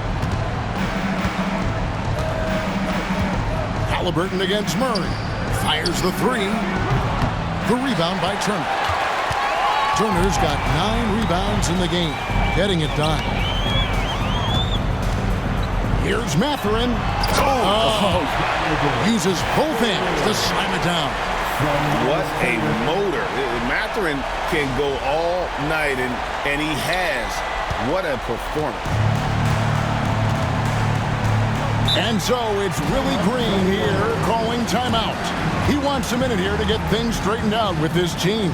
Speaker 1: Haliburton against Murray. Fires the three. The rebound by Turner. Turner's got 9 rebounds in the game, getting it done. Here's Mathurin. Uses both hands to slam it down.
Speaker 2: What a motor. Mathurin can go all night, and he has. What a performance.
Speaker 1: And so it's Willie Green here calling timeout. He wants a minute here to get things straightened out with his team.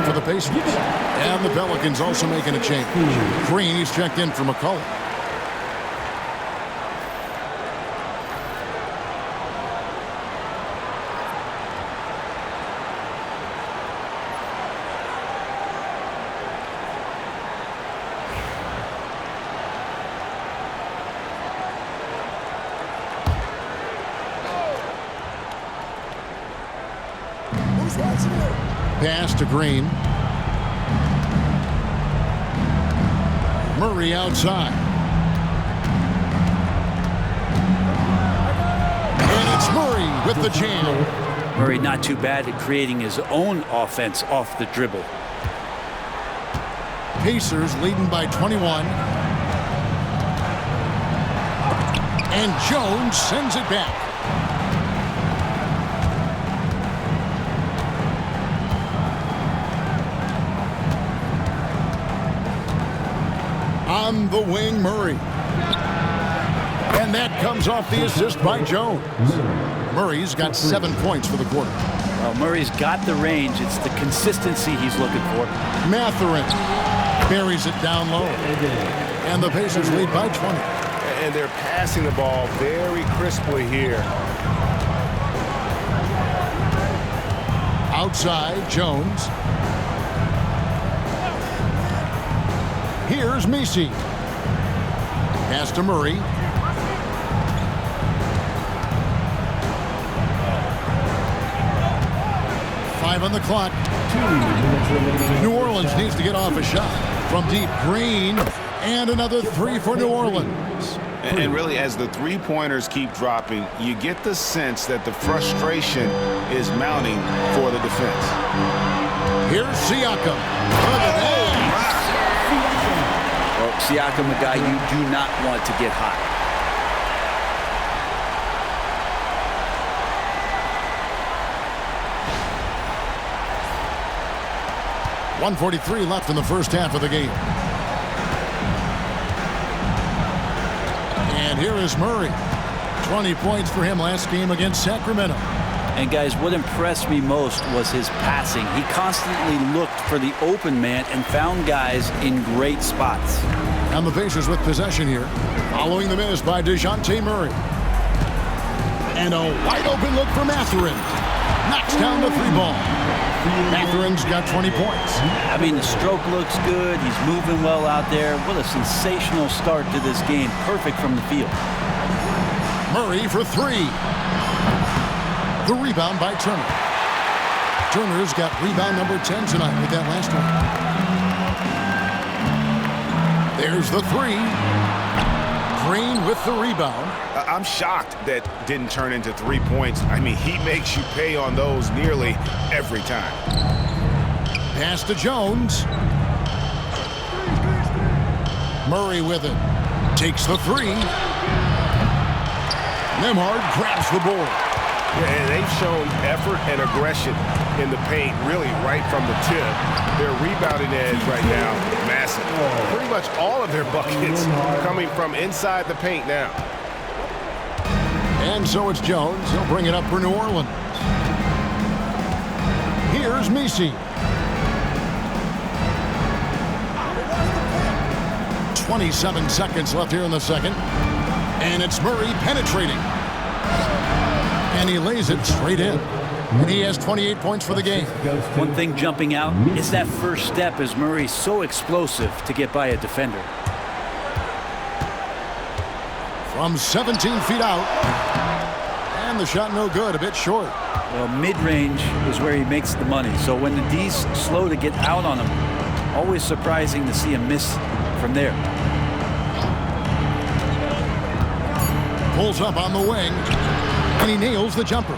Speaker 1: For the Pacers. And the Pelicans also making a change. Green, he's checked in for McCollum. Pass to Green. Murray outside. And it's Murray with the jam.
Speaker 3: Murray not too bad at creating his own offense off the dribble.
Speaker 1: Pacers leading by 21. And Jones sends it back. On the wing, Murray. And that comes off the assist by Jones. Murray's got 7 points for the quarter.
Speaker 3: Well, Murray's got the range. It's the consistency he's looking for.
Speaker 1: Mathurin buries it down low. And the Pacers lead by 20.
Speaker 7: And they're passing the ball very crisply here.
Speaker 1: Outside, Jones. Here's Messi. Pass to Murray. Five on the clock. New Orleans needs to get off a shot. From deep, Green. And another 3 for New Orleans.
Speaker 2: And really, as the three-pointers keep dropping, you get the sense that the frustration is mounting for the defense.
Speaker 1: Here's Siakam. Look at that.
Speaker 3: Well, Siakam, a guy you do not want to get hot.
Speaker 1: .143 left in the first half of the game. And here is Murray. 20 points for him last game against Sacramento.
Speaker 3: And guys, what impressed me most was his passing. He constantly looked for the open man and found guys in great spots.
Speaker 1: And the Pacers with possession here. Following the miss by Dejounte Murray. And a wide open look for Mathurin. Knocks down the 3-ball. Mathurin's got 20 points.
Speaker 3: I mean, the stroke looks good. He's moving well out there. What a sensational start to this game. Perfect from the field.
Speaker 1: Murray for 3. The rebound by Turner. Turner's got rebound number 10 tonight with that last one. There's the 3. Green with the rebound.
Speaker 7: I'm shocked that didn't turn into 3 points. I mean, he makes you pay on those nearly every time.
Speaker 1: Pass to Jones. Murray with it. Takes the 3. Nembhard grabs the board.
Speaker 7: And they've shown effort and aggression in the paint, really right from the tip. Their rebounding edge right now, massive. Pretty much all of their buckets coming from inside the paint now.
Speaker 1: And so it's Jones. He'll bring it up for New Orleans. Here's Messi. 27 seconds left here in the second. And it's Murray penetrating. And he lays it straight in. And he has 28 points for the game.
Speaker 3: One thing jumping out is that first step as Murray's so explosive to get by a defender.
Speaker 1: From 17 feet out. And the shot no good, a bit short.
Speaker 3: Well, mid-range is where he makes the money. So when the D's slow to get out on him, always surprising to see him miss from there.
Speaker 1: Pulls up on the wing. And he nails the jumper.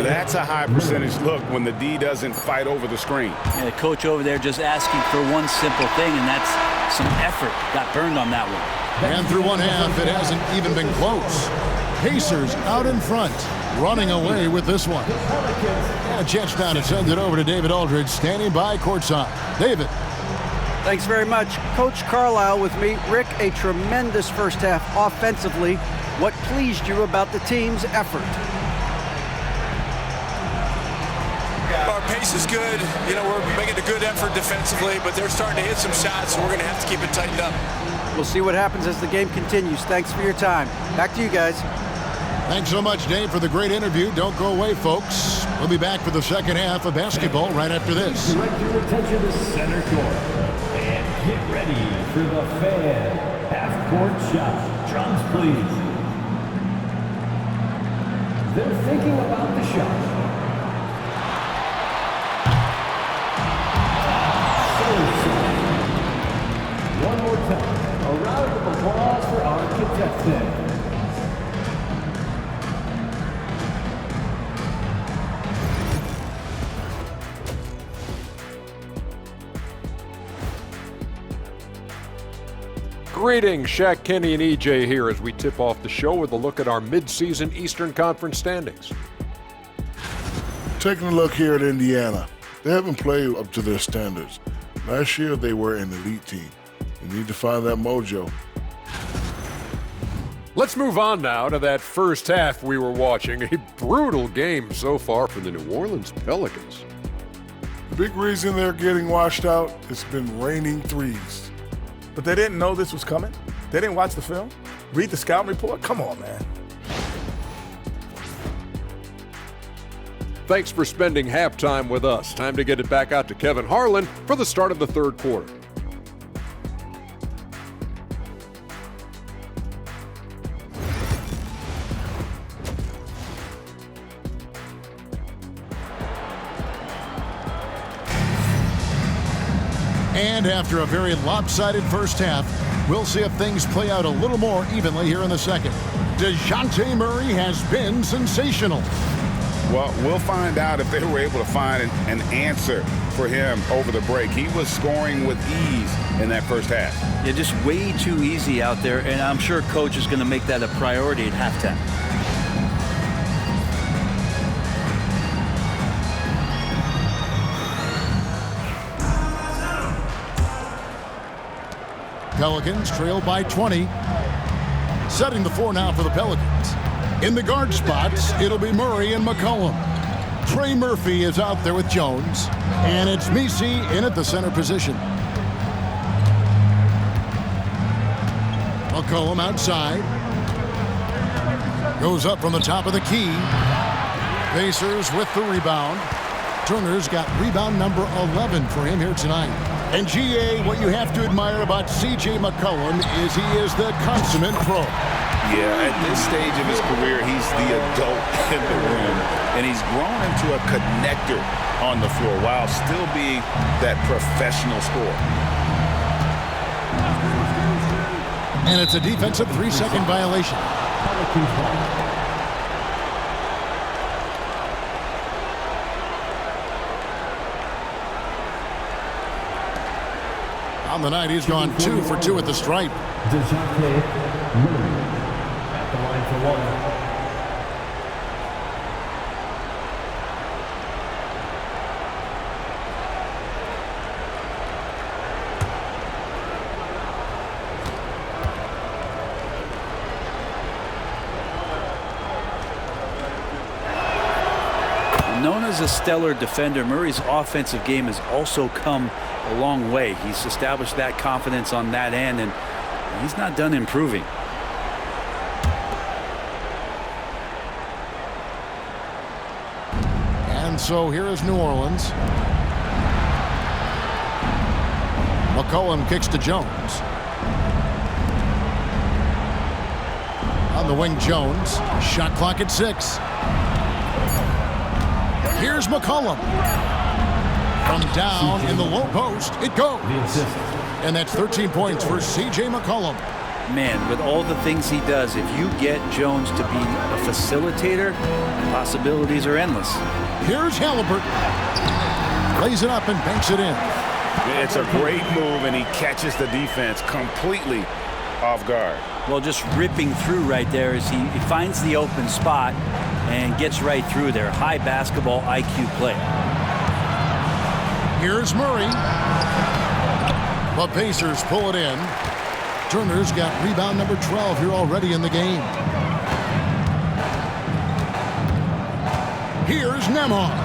Speaker 7: That's a high percentage look when the D doesn't fight over the screen.
Speaker 3: And the coach over there just asking for one simple thing, and that's some effort. Got burned on that one.
Speaker 1: And through one half, it hasn't even been close. Pacers out in front, running away with this one. And a chance now to send it over to David Aldridge, standing by courtside. David.
Speaker 4: Thanks very much. Coach Carlisle with me. Rick, a tremendous first half offensively. What pleased you about the team's effort?
Speaker 8: Our pace is good. You know, we're making a good effort defensively, but they're starting to hit some shots, so we're going to have to keep it tightened up.
Speaker 4: We'll see what happens as the game continues. Thanks for your time. Back to you guys.
Speaker 1: Thanks so much, Dave, for the great interview. Don't go away, folks. We'll be back for the second half of basketball right after this.
Speaker 5: Direct your attention to center court. And get ready for the fan half-court shot. Drums, please. They're thinking about the shot. One more time. A round of applause for our contestants.
Speaker 9: Greetings, Shaq, Kenny, and EJ here as we tip off the show with a look at our mid-season Eastern Conference standings.
Speaker 10: Taking a look here at Indiana, they haven't played up to their standards. Last year, they were an elite team. You need to find that mojo.
Speaker 9: Let's move on now to that first half we were watching. A brutal game so far for the New Orleans Pelicans.
Speaker 10: The big reason they're getting washed out has been raining threes.
Speaker 7: But they didn't know this was coming? They didn't watch the film? Read the scouting report? Come on, man.
Speaker 9: Thanks for spending halftime with us. Time to get it back out to Kevin Harlan for the start of the third quarter.
Speaker 1: And after a very lopsided first half, we'll see if things play out a little more evenly here in the second. Dejounte Murray has been sensational.
Speaker 2: Well, we'll find out if they were able to find an answer for him over the break. He was scoring with ease in that first half.
Speaker 3: Yeah, just way too easy out there, and I'm sure coach is going to make that a priority at halftime.
Speaker 1: Pelicans trail by 20. Setting the floor now for the Pelicans. In the guard spots, it'll be Murray and McCollum. Trey Murphy is out there with Jones. And it's Messi in at the center position. McCollum outside. Goes up from the top of the key. Pacers with the rebound. Turner's got rebound number 11 for him here tonight. And GA, what you have to admire about C.J. McCollum is he is the consummate pro.
Speaker 2: Yeah, at this stage of his career, he's the adult in the room, and he's grown into a connector on the floor while still being that professional scorer.
Speaker 1: And it's a defensive 3-second violation. On the night, he's gone 2 for 2 at the stripe.
Speaker 5: Dejounte Murray at the line for one.
Speaker 3: Known as a stellar defender, Murray's offensive game has also come a long way. He's established that confidence on that end, and he's not done improving.
Speaker 1: And so here is New Orleans. McCollum kicks to Jones. On the wing, Jones. Shot clock at 6. Here's McCollum. From down in the low post, it goes. And that's 13 points for C.J. McCollum.
Speaker 3: Man, with all the things he does, if you get Jones to be a facilitator, possibilities are endless.
Speaker 1: Here's Haliburton. Lays it up and banks it in.
Speaker 2: It's a great move, and he catches the defense completely off guard.
Speaker 3: Well, just ripping through right there as he finds the open spot and gets right through there. High basketball IQ play.
Speaker 1: Here's Murray. The Pacers pull it in. Turner's got rebound number 12 here already in the game. Here's Nemhard.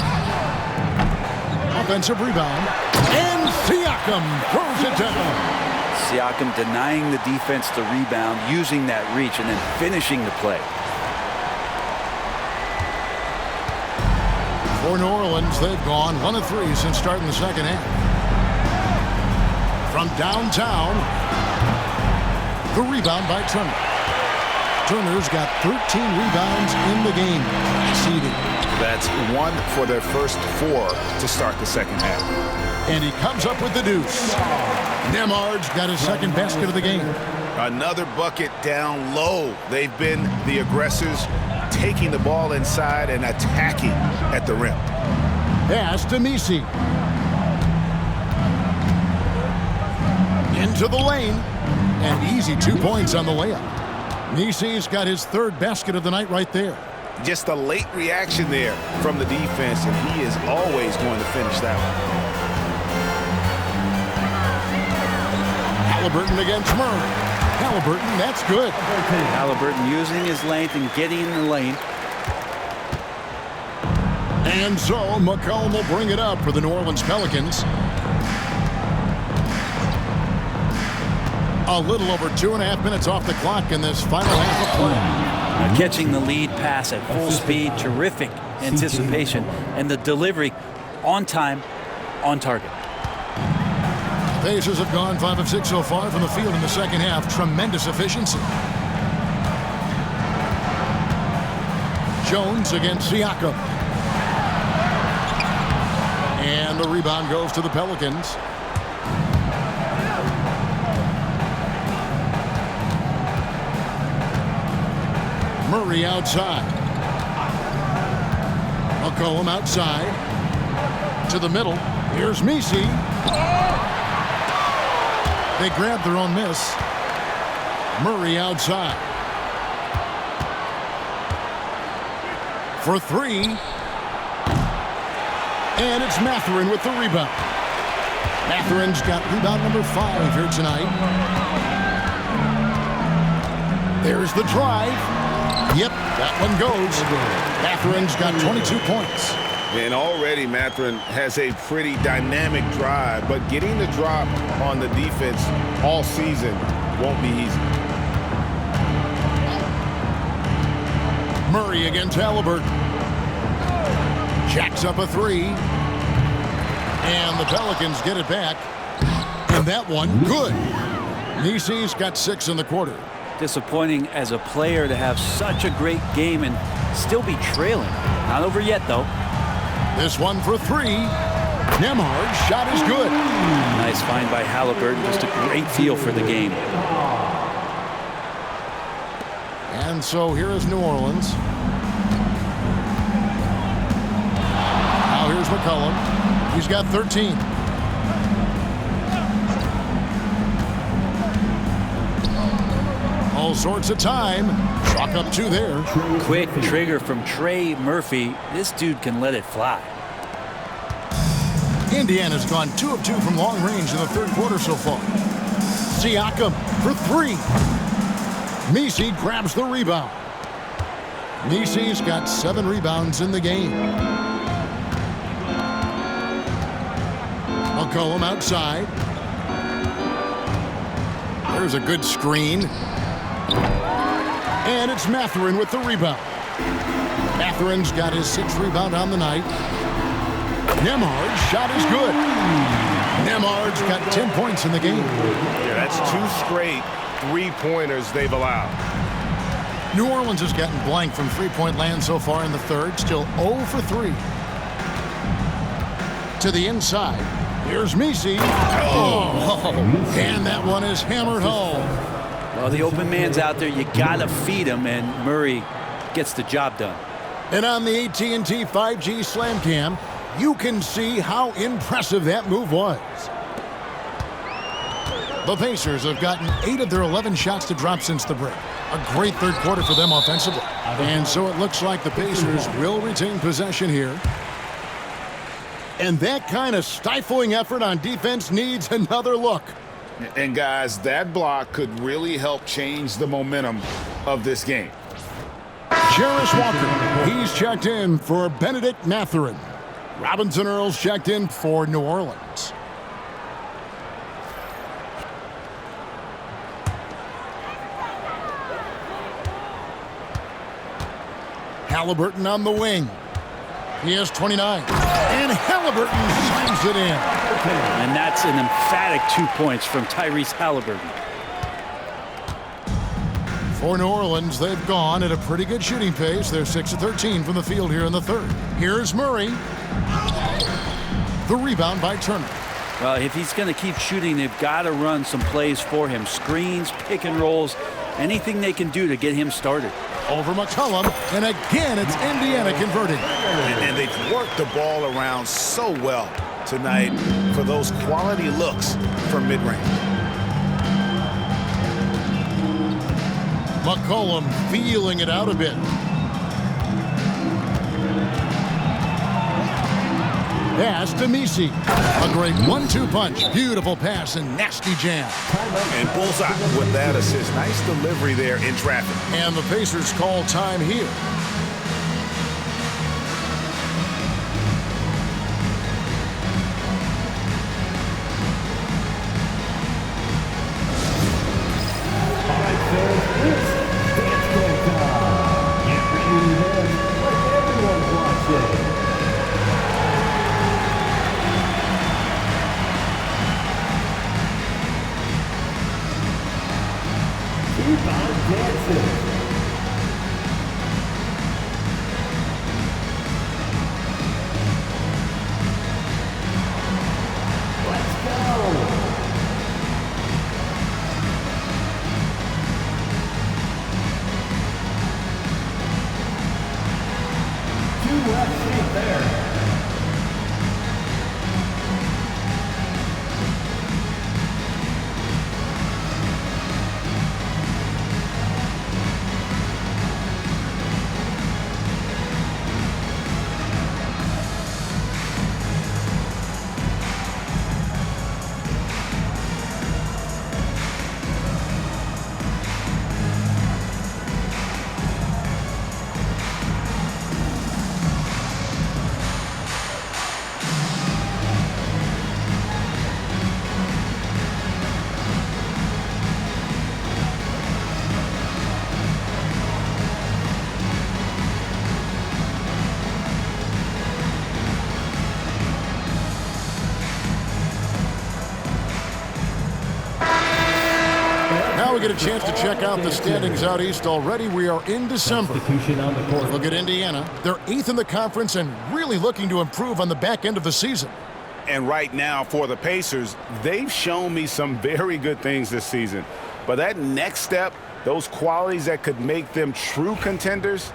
Speaker 1: Offensive rebound. And Siakam throws it down.
Speaker 3: Siakam denying the defense the rebound, using that reach, and then finishing the play.
Speaker 1: For New Orleans, they've gone 1 of 3 since starting the second half. From downtown, the rebound by Turner. Turner's got 13 rebounds in the game. Seeded.
Speaker 2: That's 1 for their first 4 to start the second half.
Speaker 1: And he comes up with the deuce. Nemhard's got his second basket of the game.
Speaker 2: Another bucket down low. They've been the aggressors, taking the ball inside and attacking at the rim.
Speaker 1: Pass to Messi. Into the lane. And easy 2 points on the layup. Messi's got his third basket of the night right there.
Speaker 2: Just a late reaction there from the defense, and he is always going to finish that one.
Speaker 1: Haliburton against Murray. Haliburton, that's good.
Speaker 3: Haliburton using his length and getting in the lane.
Speaker 1: And so McCollum will bring it up for the New Orleans Pelicans. A little over 2.5 minutes off the clock in this final half of play.
Speaker 3: Catching the lead pass at full speed, terrific anticipation, and the delivery on time, on target.
Speaker 1: Pacers have gone 5 of 6 so far from the field in the second half. Tremendous efficiency. Jones against Siakam. And the rebound goes to the Pelicans. Murray outside. McCollum outside. To the middle. Here's Messi. They grab their own miss. Murray outside. For three. And it's Mathurin with the rebound. Mathurin's got rebound number 5 here tonight. There's the drive. Yep, that one goes. Mathurin's got 22 points.
Speaker 2: And already Mathurin has a pretty dynamic drive, but getting the drop on the defense all season won't be easy.
Speaker 1: Murray against Haliburton. Jacks up a 3. And the Pelicans get it back. And that one, good. Messi's got 6 in the quarter.
Speaker 3: Disappointing as a player to have such a great game and still be trailing. Not over yet, though.
Speaker 1: This one for 3. Nembhard's shot is good.
Speaker 3: Nice find by Haliburton. Just a great feel for the game.
Speaker 1: And so here is New Orleans. Now here's McCollum. He's got 13. All sorts of time. Chalk up 2 there.
Speaker 3: Quick trigger from Trey Murphy. This dude can let it fly.
Speaker 1: Indiana's gone 2 of 2 from long range in the third quarter so far. Siakam for 3. Messi grabs the rebound. Messi's got 7 rebounds in the game. McCollum outside. There's a good screen. And it's Mathurin with the rebound. Mathurin's got his 6th rebound on the night. Nembhard's shot is good. Nembhard's got 10 points in the game.
Speaker 7: Yeah, that's 2 straight 3-pointers they've allowed.
Speaker 1: New Orleans has gotten blank from 3-point land so far in the third. Still 0 for 3. To the inside. Here's Messi. Oh! And that one is hammered home.
Speaker 3: Well, the open man's out there. You got to feed him, and Murray gets the job done.
Speaker 1: And on the AT&T 5G Slam Cam, you can see how impressive that move was. The Pacers have gotten 8 of their 11 shots to drop since the break. A great third quarter for them offensively. And so it looks like the Pacers will retain possession here. And that kind of stifling effort on defense needs another look.
Speaker 2: And guys, that block could really help change the momentum of this game.
Speaker 1: Jarris Walker, he's checked in for Benedict Mathurin. Robinson Earls checked in for New Orleans. Haliburton on the wing. He has 29. And Haliburton slams it in.
Speaker 3: And that's an emphatic 2 points from Tyrese Haliburton.
Speaker 1: For New Orleans, they've gone at a pretty good shooting pace. They're 6 of 13 from the field here in the third. Here's Murray. The rebound by Turner.
Speaker 3: Well, if he's going to keep shooting, they've got to run some plays for him. Screens, pick and rolls, anything they can do to get him started.
Speaker 1: Over McCollum, and again, it's Indiana converting.
Speaker 2: And they've worked the ball around so well tonight for those quality looks from mid-range.
Speaker 1: McCollum feeling it out a bit. Pass to Misi. A great 1-2 punch. Beautiful pass and nasty jam.
Speaker 6: And bullseye with that assist. Nice delivery there in traffic.
Speaker 1: And the Pacers call time here. Now we get a chance to check out the standings out east already. We are in December. Look at Indiana. They're 8th in the conference and really looking to improve on the back end of the season.
Speaker 6: And right now for the Pacers, they've shown me some very good things this season. But that next step, those qualities that could make them true contenders,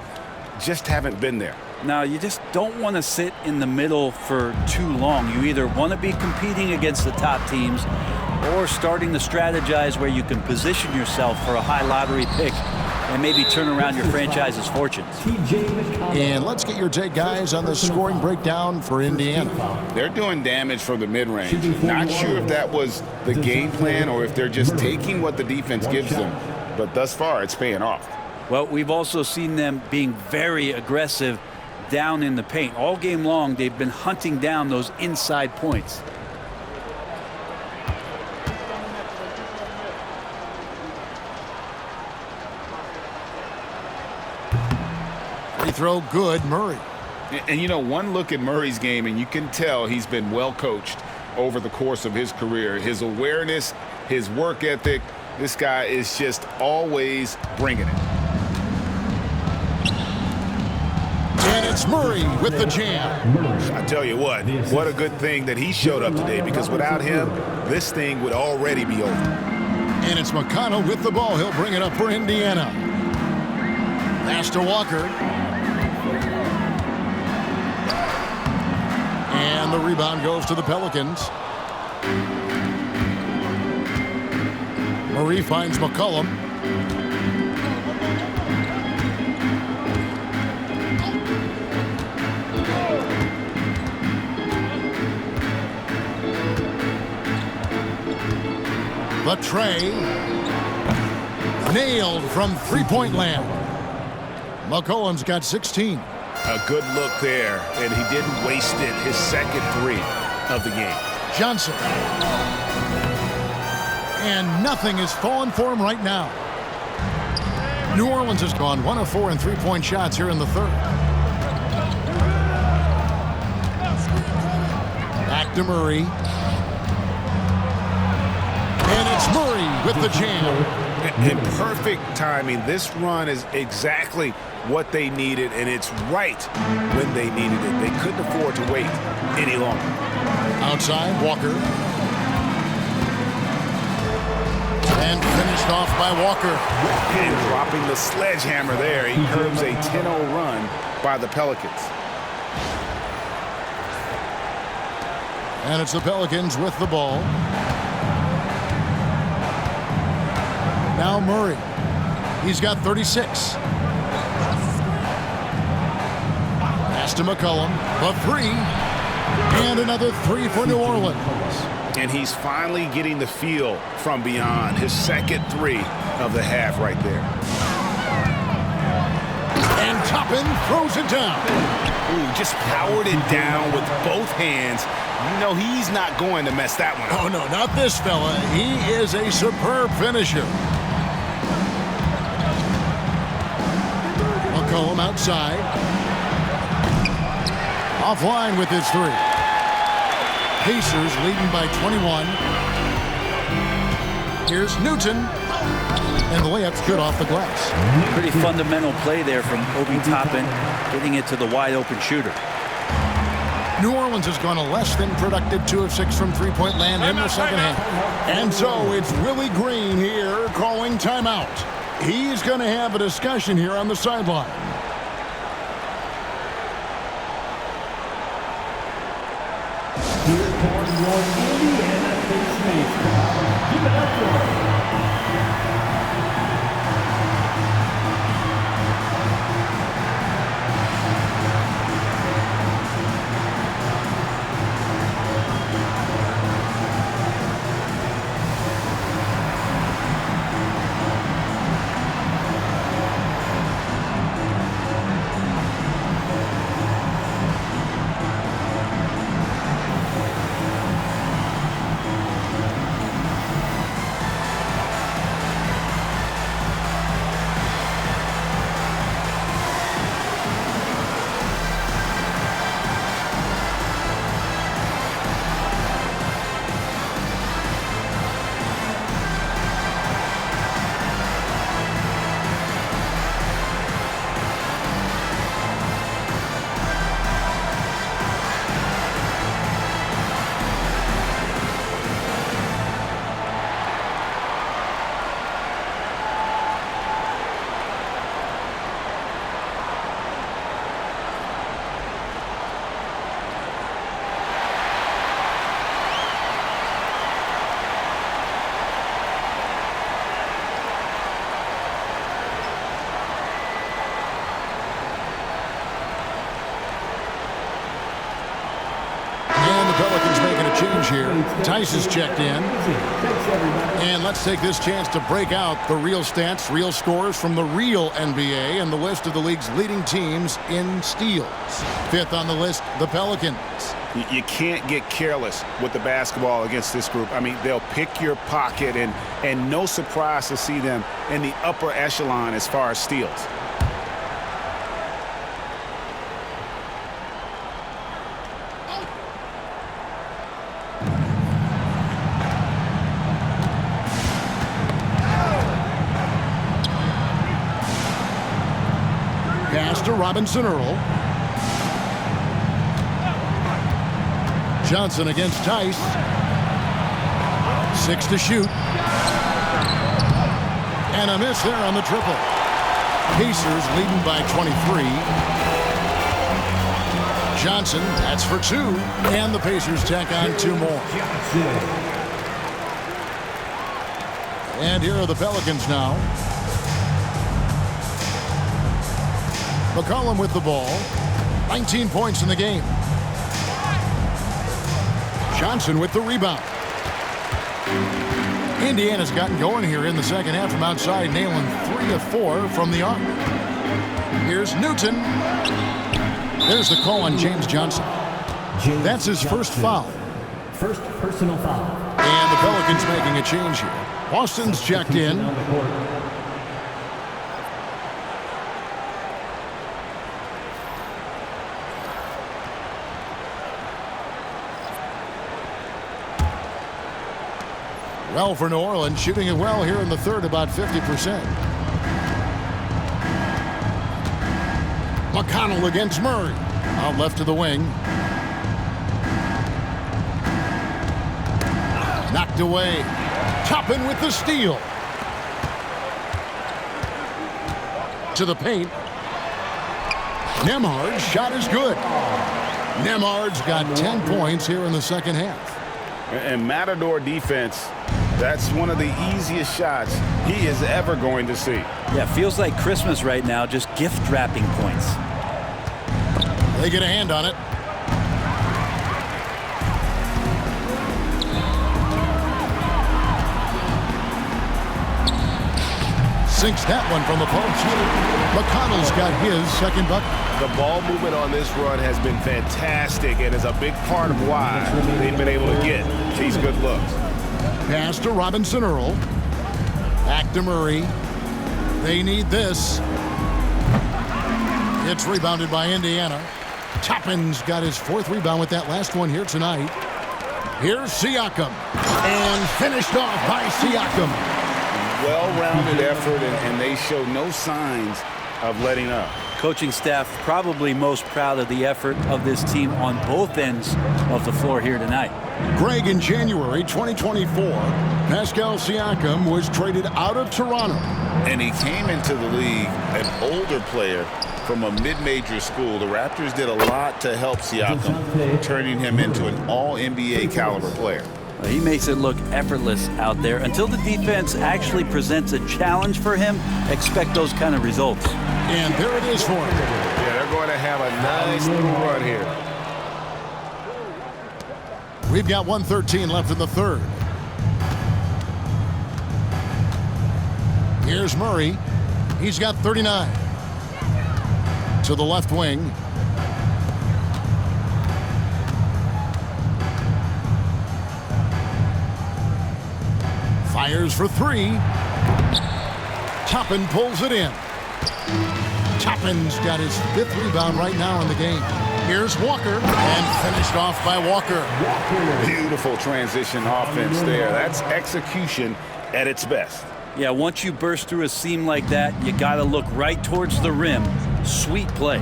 Speaker 6: just haven't been there.
Speaker 3: Now, you just don't want to sit in the middle for too long. You either want to be competing against the top teams or starting to strategize where you can position yourself for a high lottery pick and maybe turn around your franchise's fortunes.
Speaker 1: And let's get your take, guys, on the scoring breakdown for Indiana.
Speaker 2: They're doing damage from the mid-range. Not sure if that was the game plan or if they're just taking what the defense gives them. But thus far, it's paying off.
Speaker 3: Well, we've also seen them being very aggressive down in the paint. All game long, they've been hunting down those inside points.
Speaker 1: Free throw good, Murray.
Speaker 2: And you know, one look at Murray's game, and you can tell he's been well coached over the course of his career. His awareness, his work ethic, this guy is just always bringing it.
Speaker 1: And it's Murray with the jam.
Speaker 6: I tell you what a good thing that he showed up today, because without him, this thing would already be over.
Speaker 1: And it's McConnell with the ball. He'll bring it up for Indiana. Pass to Walker. And the rebound goes to the Pelicans. Murray finds McCollum. The tray. Nailed from three-point land. McCollum's got 16.
Speaker 6: A good look there, and he didn't waste it. His second three of the game.
Speaker 1: Johnson. And nothing is falling for him right now. New Orleans has gone 1 of 4 in three-point shots here in the third. Back to Murray. And it's Murray with the jam.
Speaker 6: In perfect timing. This run is exactly what they needed, and it's right when they needed it. They couldn't afford to wait any longer.
Speaker 1: Outside, Walker. And finished off by Walker.
Speaker 6: And dropping the sledgehammer there. He curbs a 10-0 run by the Pelicans.
Speaker 1: And it's the Pelicans with the ball. Now Murray. He's got 36. Pass to McCollum. The three. And another three for New Orleans.
Speaker 6: And he's finally getting the feel from beyond. His second three of the half right there.
Speaker 1: And Toppin throws it down.
Speaker 6: Ooh, just powered it down with both hands. You know he's not going to mess that one up.
Speaker 1: Oh, no, not this fella. He is a superb finisher. McCollum outside. Offline with his three. Pacers leading by 21. Here's Newton. And the layup's good off the glass.
Speaker 3: Pretty fundamental play there from Obi Toppin, getting it to the wide open shooter.
Speaker 1: New Orleans has gone a less than productive 2 of 6 from three-point land in the second half. And so it's Willie Green here calling timeout. He's going to have a discussion here on the sideline.
Speaker 5: Here comes your Indiana Pacers. Give it up for him.
Speaker 1: Pelicans making a change here. Tice is checked in. And let's take this chance to break out the real stats, real scores from the real NBA and the list of the league's leading teams in steals. Fifth on the list, the Pelicans.
Speaker 6: You can't get careless with the basketball against this group. I mean, they'll pick your pocket, and no surprise to see them in the upper echelon as far as steals.
Speaker 1: Pass to Robinson Earl. Johnson against Tice. 6 to shoot. And a miss there on the triple. Pacers leading by 23. Johnson, that's for 2. And the Pacers tack on 2 more. And here are the Pelicans now. McCollum with the ball. 19 points in the game. Johnson with the rebound. Indiana's gotten going here in the second half from outside, nailing 3 of 4 from the arc. Here's Newton. There's the call on James Johnson. That's his first foul.
Speaker 5: First personal foul.
Speaker 1: And the Pelicans making a change here. Boston's checked in. Well for New Orleans, shooting it well here in the third, about 50%. McConnell against Murray. Out left to the wing. Knocked away. Toppin with the steal. To the paint. Nembhard's shot is good. Nembhard's got 10 points here in the second half.
Speaker 6: And Matador defense, that's one of the easiest shots he is ever going to see.
Speaker 3: Yeah, feels like Christmas right now, just gift wrapping points.
Speaker 1: They get a hand on it. sinks that one from the post. McConnell's got his second bucket.
Speaker 7: The ball movement on this run has been fantastic and is a big part of why they've been able to get these good looks.
Speaker 1: Pass to Robinson Earl. Back to Murray. They need this. It's rebounded by Indiana. Toppin's got his fourth rebound with that last one here tonight. Here's Siakam. And finished off by Siakam.
Speaker 2: Well-rounded effort, and they show no signs of letting up.
Speaker 3: Coaching staff probably most proud of the effort of this team on both ends of the floor here tonight.
Speaker 1: Greg, in January 2024, Pascal Siakam was traded out of Toronto.
Speaker 2: And he came into the league an older player from a mid-major school. The Raptors did a lot to help Siakam, turning him into an all-NBA caliber player.
Speaker 3: He makes it look effortless out there. Until the defense actually presents a challenge for him, expect those kind of results.
Speaker 1: And there it is for him.
Speaker 7: Yeah, they're going to have a nice little run here.
Speaker 1: We've got 1:13 left in the third. Here's Murray. He's got 39. To the left wing. Fires for three. Toppin pulls it in. Toppin's got his fifth rebound right now in the game. Here's Walker, and finished off by Walker.
Speaker 2: Beautiful transition offense there. That's execution at its best.
Speaker 3: Yeah, once you burst through a seam like that, you got to look right towards the rim. Sweet play.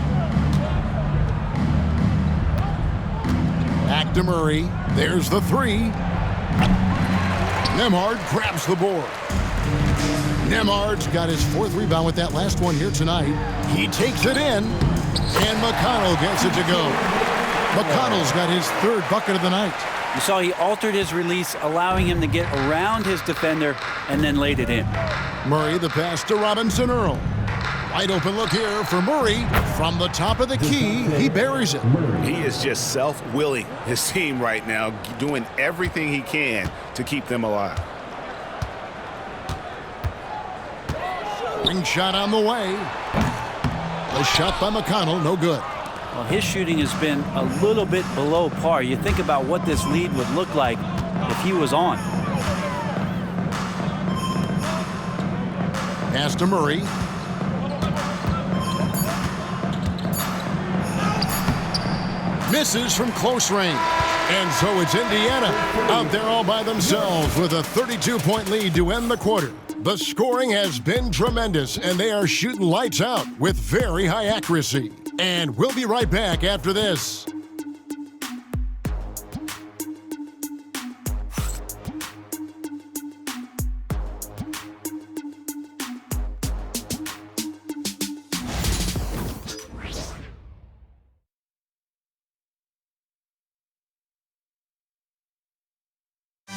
Speaker 1: Back to Murray. There's the three. Nembhard grabs the board. Nembhard's got his fourth rebound with that last one here tonight. He takes it in, and McConnell gets it to go. McConnell's got his third bucket of the night.
Speaker 3: You saw he altered his release, allowing him to get around his defender and then laid it in.
Speaker 1: Murray, the pass to Robinson Earl. Wide open look here for Murray. From the top of the key, he buries it.
Speaker 7: He is just self-willing his team right now, doing everything he can to keep them alive.
Speaker 1: Ring shot on the way. The shot by McConnell, no good.
Speaker 3: Well, his shooting has been a little bit below par. You think about what this lead would look like if he was on.
Speaker 1: Pass to Murray. Misses from close range. And so it's Indiana out there all by themselves with a 32-point lead to end the quarter. The scoring has been tremendous, and they are shooting lights out with very high accuracy. And we'll be right back after this.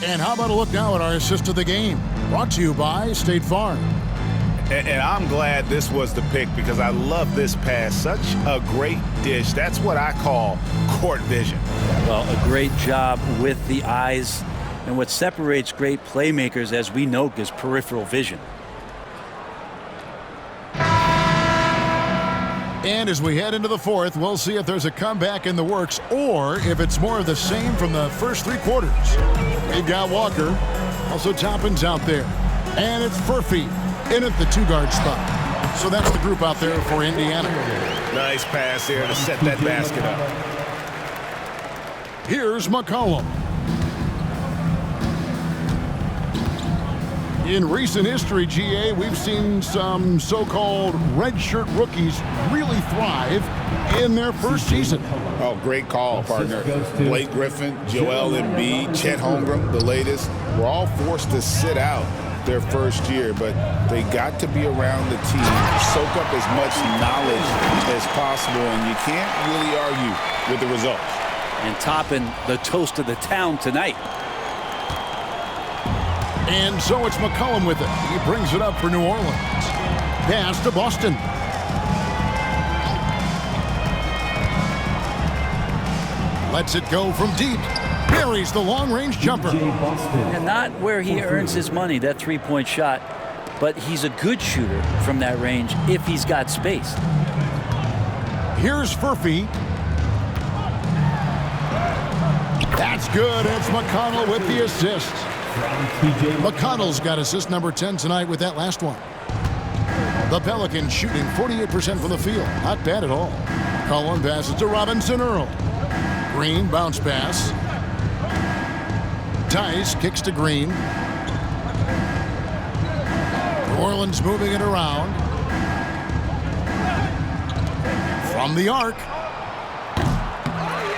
Speaker 1: And how about a look now at our assist of the game? Brought to you by State Farm.
Speaker 7: And I'm glad this was the pick because I love this pass. Such a great dish. That's what I call court vision.
Speaker 3: Well, a great job with the eyes. And what separates great playmakers, as we know, is peripheral vision.
Speaker 1: And as we head into the fourth, we'll see if there's a comeback in the works or if it's more of the same from the first three quarters. We've got Walker. Also Toppin's out there. And it's Furphy in at the two-guard spot. So that's the group out there for Indiana.
Speaker 7: Nice pass here to set that basket up.
Speaker 1: Here's McCollum. In recent history, GA, we've seen some so-called redshirt rookies really thrive in their first season.
Speaker 2: Oh, great call, partner. Blake Griffin, Joel Embiid, Chet Holmgren, the latest, were all forced to sit out their first year, but they got to be around the team, soak up as much knowledge as possible, and you can't really argue with the results.
Speaker 3: And Toppin, the toast of the town tonight.
Speaker 1: And so it's McCollum with it. He brings it up for New Orleans. Pass to Boston. Lets it go from deep. Buries the long-range jumper.
Speaker 3: And not where he earns his money, that three-point shot. but he's a good shooter from that range if he's got space.
Speaker 1: Here's Furphy. That's good. It's McConnell with the assist. McConnell's got assist number 10 tonight with that last one. The Pelicans shooting 48% from the field. Not bad at all. Cullen passes to Robinson Earl. Green bounce pass. Tice kicks to Green. New Orleans moving it around. From the arc.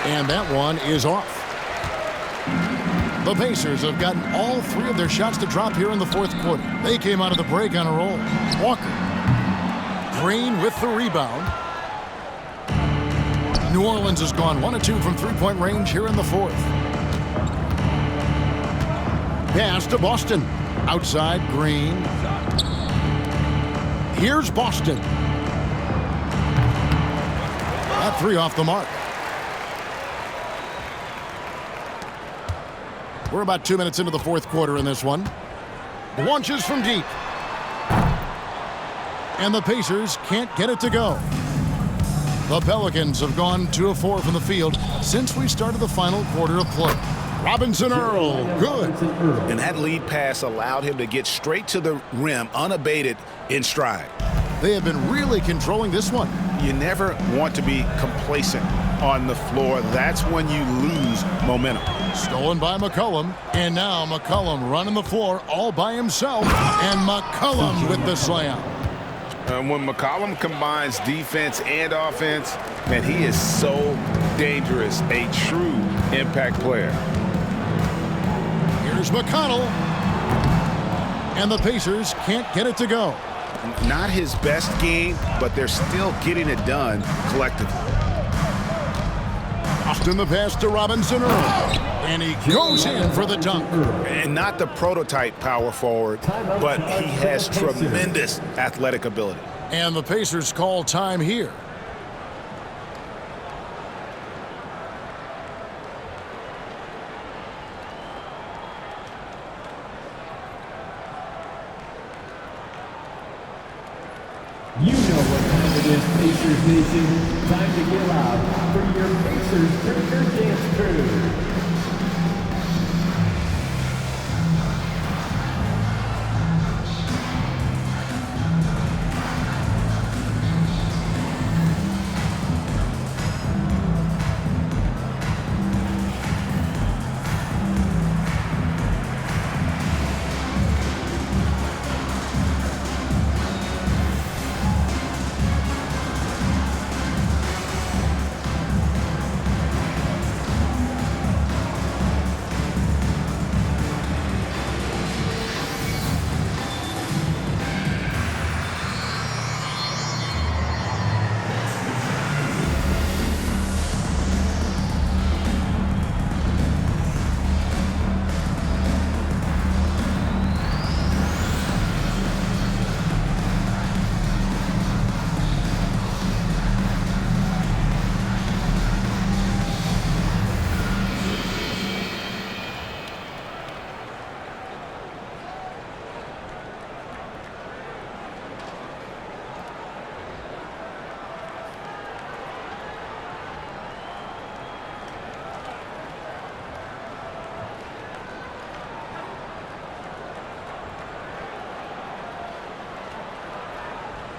Speaker 1: And that one is off. The Pacers have gotten all 3 of their shots to drop here in the fourth quarter. They came out of the break on a roll. Walker. Green with the rebound. New Orleans has gone 1 of 2 from three-point range here in the fourth. Pass to Boston. Outside, Green. Here's Boston. That 3 off the mark. We're about 2 minutes into the fourth quarter in this one. Launches from deep. And the Pacers can't get it to go. The Pelicans have gone 2 of 4 from the field since we started the final quarter of play. Robinson Earl, good.
Speaker 6: And that lead pass allowed him to get straight to the rim unabated in stride.
Speaker 1: They have been really controlling this one.
Speaker 6: You never want to be complacent on the floor. That's when you lose momentum.
Speaker 1: Stolen by McCollum. And now McCollum running the floor all by himself. And McCollum with the slam.
Speaker 6: When McCollum combines defense and offense, man, he is so dangerous. A true impact player.
Speaker 1: Here's McConnell. And the Pacers can't get it to go.
Speaker 6: Not his best game, but they're still getting it done collectively.
Speaker 1: Austin the pass to Robinson Earl. And he goes in for the dunk.
Speaker 6: And not the prototype power forward, but he has tremendous athletic ability.
Speaker 1: And the Pacers call time here.
Speaker 5: You know what time it is, Pacers Nation. Time to get loud for your Pacers Breaker Dance Crew.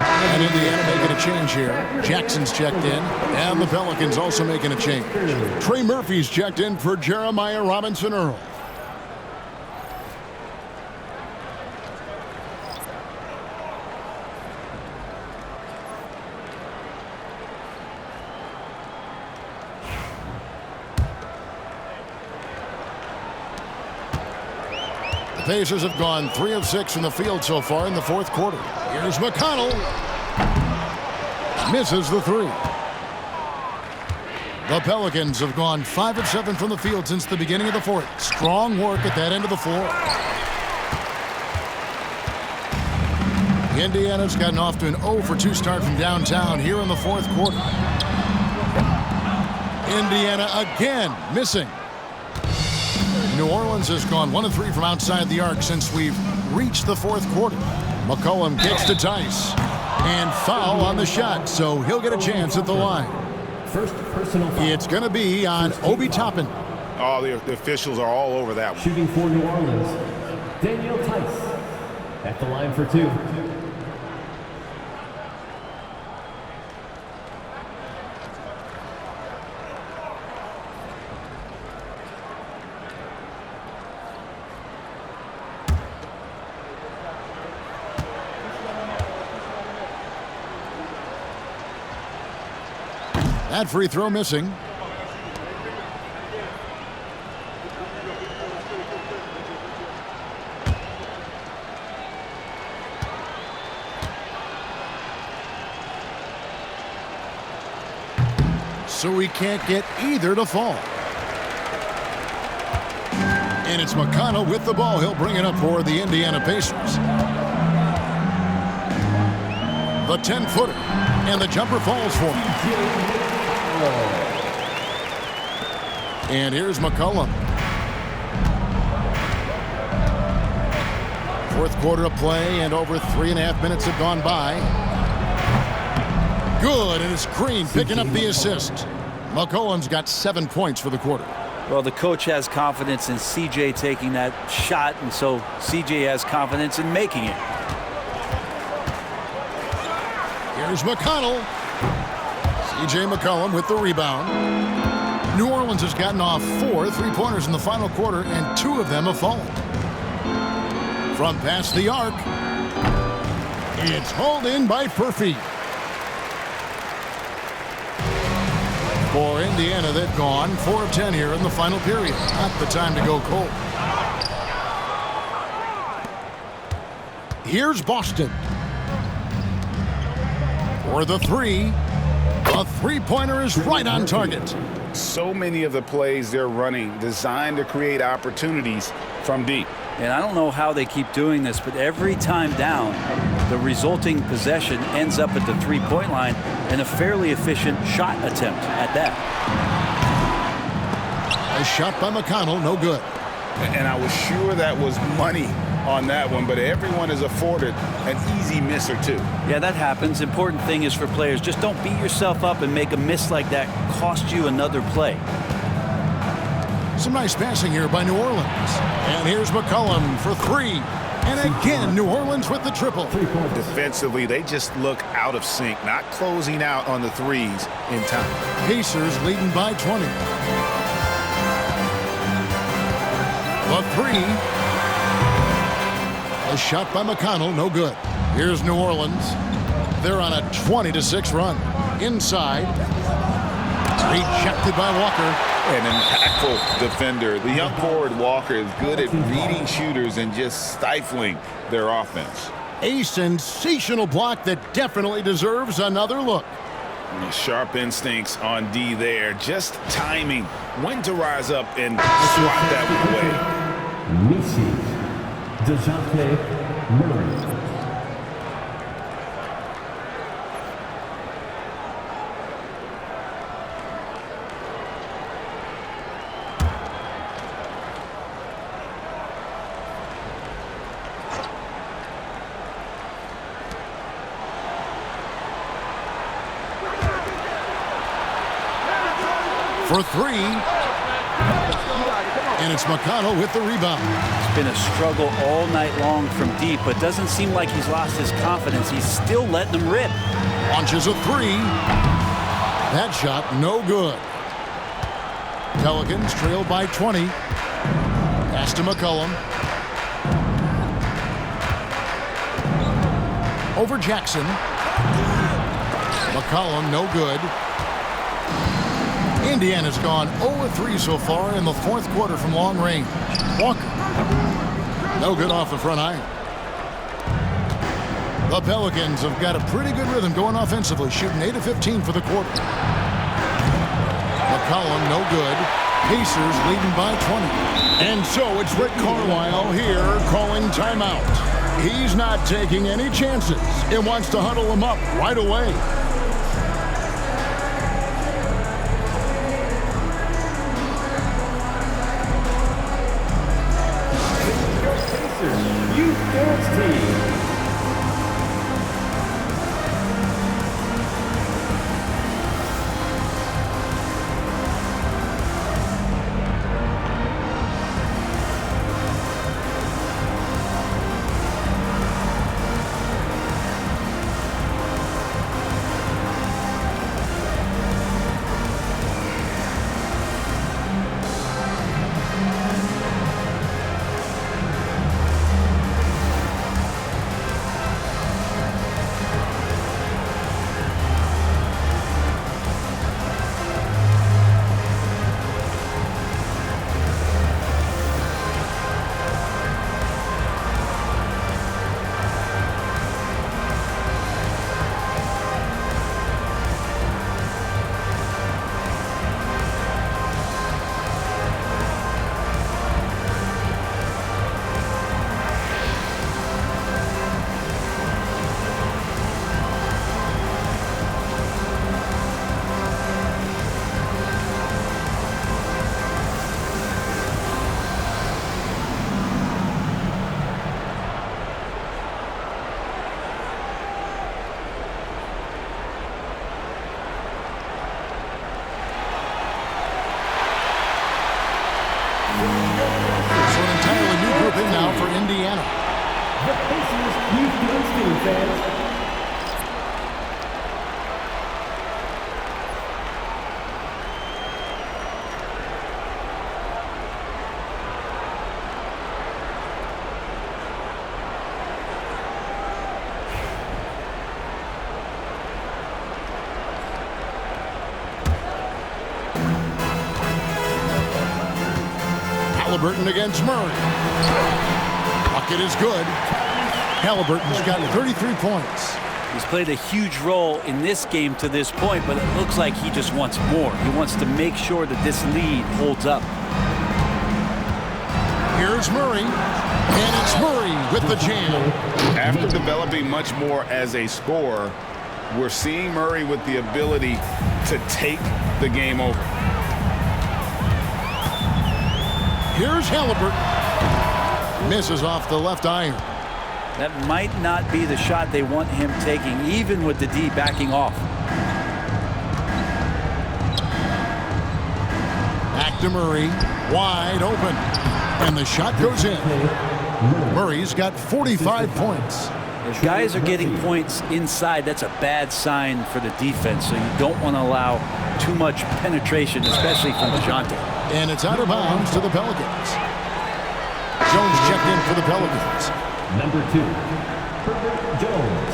Speaker 1: And Indiana making a change here. Jackson's checked in, and the Pelicans also making a change. Trey Murphy's checked in for Jeremiah Robinson Earl. The Pacers have gone 3 of 6 from the field so far in the fourth quarter. Here's McConnell. Misses the 3. The Pelicans have gone 5 of 7 from the field since the beginning of the fourth. Strong work at that end of the floor. Indiana's gotten off to an 0 for 2 start from downtown here in the fourth quarter. Indiana again missing. New Orleans has gone 1 of 3 from outside the arc since we've reached the fourth quarter. McCollum kicks to Tice. And foul on the shot, so he'll get a chance at the line.
Speaker 5: First personal foul.
Speaker 1: It's going to be on Obi Toppin.
Speaker 6: Oh, the officials are all over that one.
Speaker 5: Shooting for New Orleans, Daniel Tice at the line for 2.
Speaker 1: That free throw missing. So we can't get either to fall. And it's McConnell with the ball. He'll bring it up for the Indiana Pacers. The 10-footer. And the jumper falls for him. And here's McCollum. Fourth quarter of play, and over 3.5 minutes have gone by. Good, and it's Green picking up the assist. McCollum's got 7 points for the quarter.
Speaker 3: Well, the coach has confidence in CJ taking that shot, and so CJ has confidence in making it.
Speaker 1: Here's McConnell. CJ McCollum with the rebound. New Orleans has gotten off 4 3-pointers in the final quarter, and 2 of them have fallen. From past the arc, it's hauled in by Furphy. For Indiana, they've gone 4 of 10 here in the final period. Not the time to go cold. Here's Boston. For the 3. A 3-pointer is right on target.
Speaker 2: So many of the plays they're running designed to create opportunities from deep.
Speaker 3: And I don't know how they keep doing this, but every time down, the resulting possession ends up at the 3-point line and a fairly efficient shot attempt at that.
Speaker 1: A shot by McConnell, no good.
Speaker 2: And I was sure that was money on that one, but everyone is afforded an easy miss or 2.
Speaker 3: Yeah, that happens. Important thing is for players, just don't beat yourself up and make a miss like that cost you another play.
Speaker 1: Some nice passing here by New Orleans. And here's McCollum for 3. And again, New Orleans with the triple.
Speaker 2: Defensively, they just look out of sync, not closing out on the threes in time.
Speaker 1: Pacers leading by 20. The 3. A shot by McConnell, no good. Here's New Orleans. They're on a 20-6 run. Inside. Rejected by Walker.
Speaker 2: An impactful defender. The young forward Walker is good at reading shooters and just stifling their offense.
Speaker 1: A sensational block that definitely deserves another look.
Speaker 2: Sharp instincts on D there. Just timing when to rise up and swat that one away.
Speaker 5: Missy. Dejounte Murray.
Speaker 1: For 3. And it's McConnell with the rebound.
Speaker 3: It's been a struggle all night long from deep, but doesn't seem like he's lost his confidence. He's still letting them rip.
Speaker 1: Launches a 3. That shot, no good. Pelicans trail by 20. Pass to McCollum. Over Jackson. McCollum, no good. Indiana's gone 0-3 so far in the fourth quarter from long range. Walker. No good off the front iron. The Pelicans have got a pretty good rhythm going offensively, shooting 8 of 15 for the quarter. McCollum, no good. Pacers leading by 20. And so it's Rick Carlisle here calling timeout. He's not taking any chances and wants to huddle them up right away.
Speaker 5: the Pacers, Houston fans.
Speaker 1: Haliburton against Murray. Bucket is good. Haliburton's got 33 points.
Speaker 3: He's played a huge role in this game to this point, but it looks like he just wants more. He wants to make sure that this lead holds up.
Speaker 1: Here's Murray, and it's Murray with the jam.
Speaker 2: After developing much more as a scorer, we're seeing Murray with the ability to take the game over.
Speaker 1: Here's Haliburton. Misses off the left iron.
Speaker 3: That might not be the shot they want him taking, even with the D backing off.
Speaker 1: Back to Murray. Wide open. And the shot goes in. Murray's got 45 points.
Speaker 3: If guys are getting points inside, that's a bad sign for the defense, so you don't want to allow too much penetration, especially from Dejounte.
Speaker 1: And it's out of bounds to the Pelicans. Jones checked in for the Pelicans.
Speaker 5: Number 2, Herbert Jones.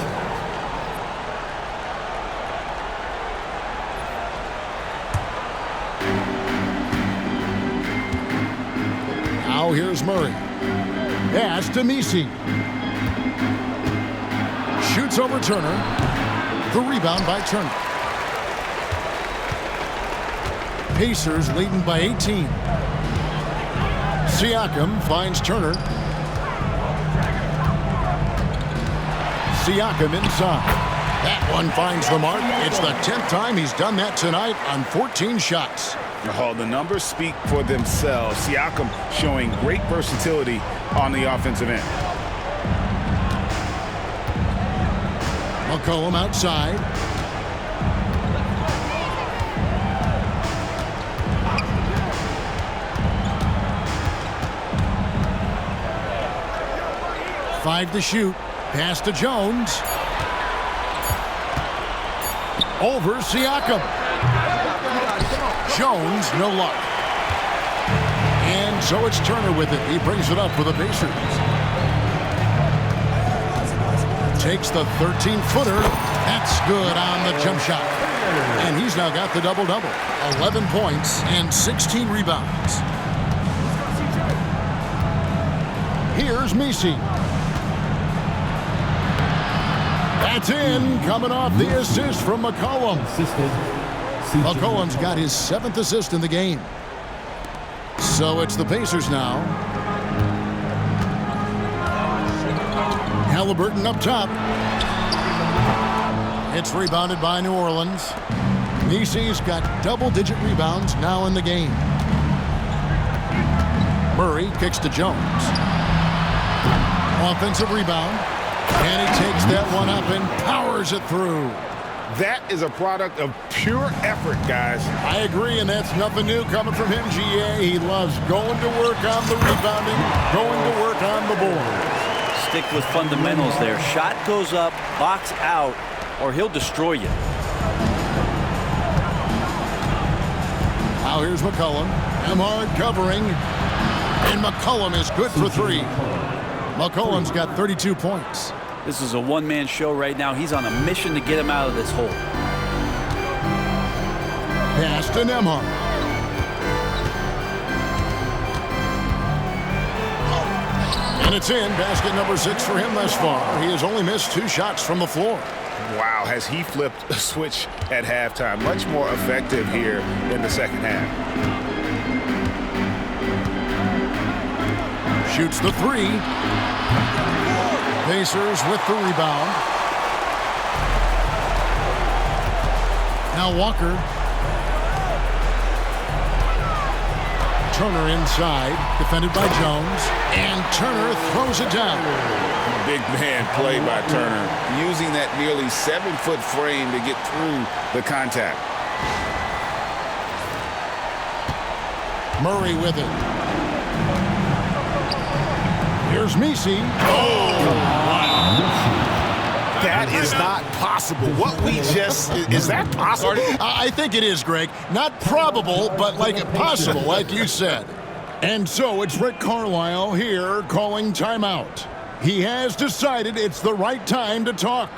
Speaker 1: Now here's Murray. Pass to Messi. Shoots over Turner. The rebound by Turner. Pacers leading by 18. Siakam finds Turner. Siakam inside. That one finds the mark. It's the 10th time he's done that tonight on 14 shots.
Speaker 2: Oh, the numbers speak for themselves. Siakam showing great versatility on the offensive end.
Speaker 1: McCollum outside. Five to shoot. Pass to Jones. Over Siakam. Jones, no luck. And so it's Turner with it. He brings it up for the Pacers. Takes the 13-footer. That's good on the jump shot. And he's now got the double-double. 11 points and 16 rebounds. Here's Messi. That's in, coming off the assist from McCollum. McCollum's got his 7th assist in the game. So it's the Pacers now. Haliburton up top. It's rebounded by New Orleans. Messi's got double-digit rebounds now in the game. Murray kicks to Jones. Offensive rebound. And he takes that one up and powers it through.
Speaker 6: That is a product of pure effort, guys.
Speaker 1: I agree, and that's nothing new coming from him, GA. He loves going to work on the rebounding, going to work on the board.
Speaker 3: Stick with fundamentals there. Shot goes up, box out, or he'll destroy you.
Speaker 1: Now here's McCollum. Emard covering. And McCollum is good for 3. McCollum's got 32 points.
Speaker 3: This is a one-man show right now. He's on a mission to get him out of this hole.
Speaker 1: Pass to Nemhard. And it's in. Basket number 6 for him thus far. He has only missed 2 shots from the floor.
Speaker 6: Wow, has he flipped a switch at halftime. Much more effective here in the second half.
Speaker 1: Shoots the 3. Pacers with the rebound. Now Walker. Turner inside, defended by Jones. And Turner throws it down.
Speaker 2: Big man play by Turner, using that nearly 7-foot frame to get through the contact.
Speaker 1: Murray with it. Here's Misi.
Speaker 6: That is not possible. What we just, is that possible?
Speaker 1: I think it is, Greg. Not probable, but like possible, like you said. And so it's Rick Carlisle here calling timeout. He has decided it's the right time to talk.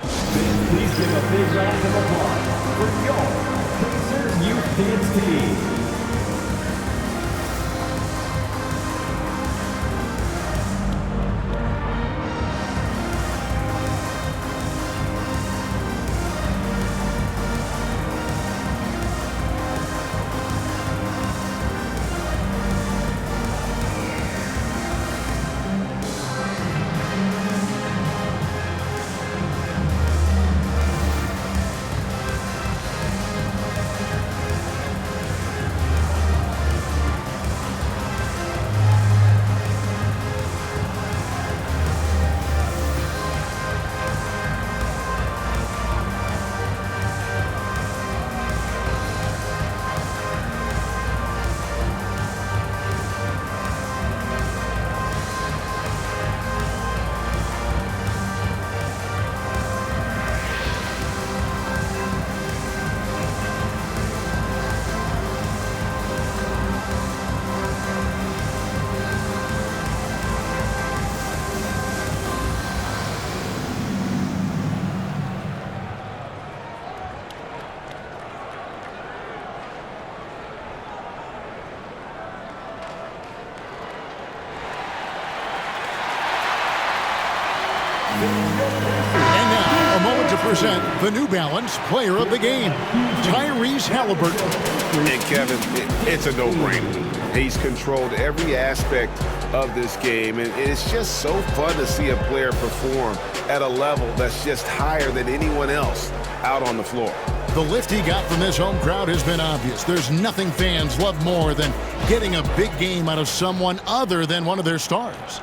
Speaker 5: Please give a big round of applause for your Pacers Youth Dance Team.
Speaker 1: And now, a moment to present the New Balance Player of the Game, Tyrese Haliburton.
Speaker 6: And Kevin, it's a no-brainer. He's controlled every aspect of this game, and it's just so fun to see a player perform at a level that's just higher than anyone else out on the floor.
Speaker 1: The lift he got from this home crowd has been obvious. There's nothing fans love more than getting a big game out of someone other than one of their stars.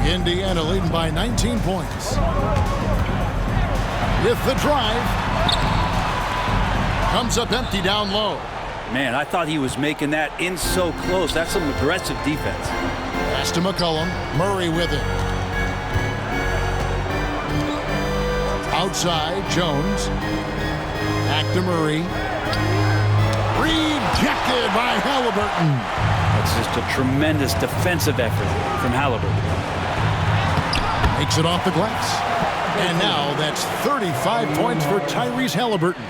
Speaker 1: Indiana leading by 19 points. With the drive. Comes up empty down low.
Speaker 3: Man, I thought he was making that in so close. That's some aggressive defense.
Speaker 1: Pass to McCollum. Murray with it. Outside, Jones. Back to Murray. Rejected by Haliburton.
Speaker 3: That's just a tremendous defensive effort from Haliburton.
Speaker 1: Makes it off the glass. And now that's 35 points for Tyrese Haliburton.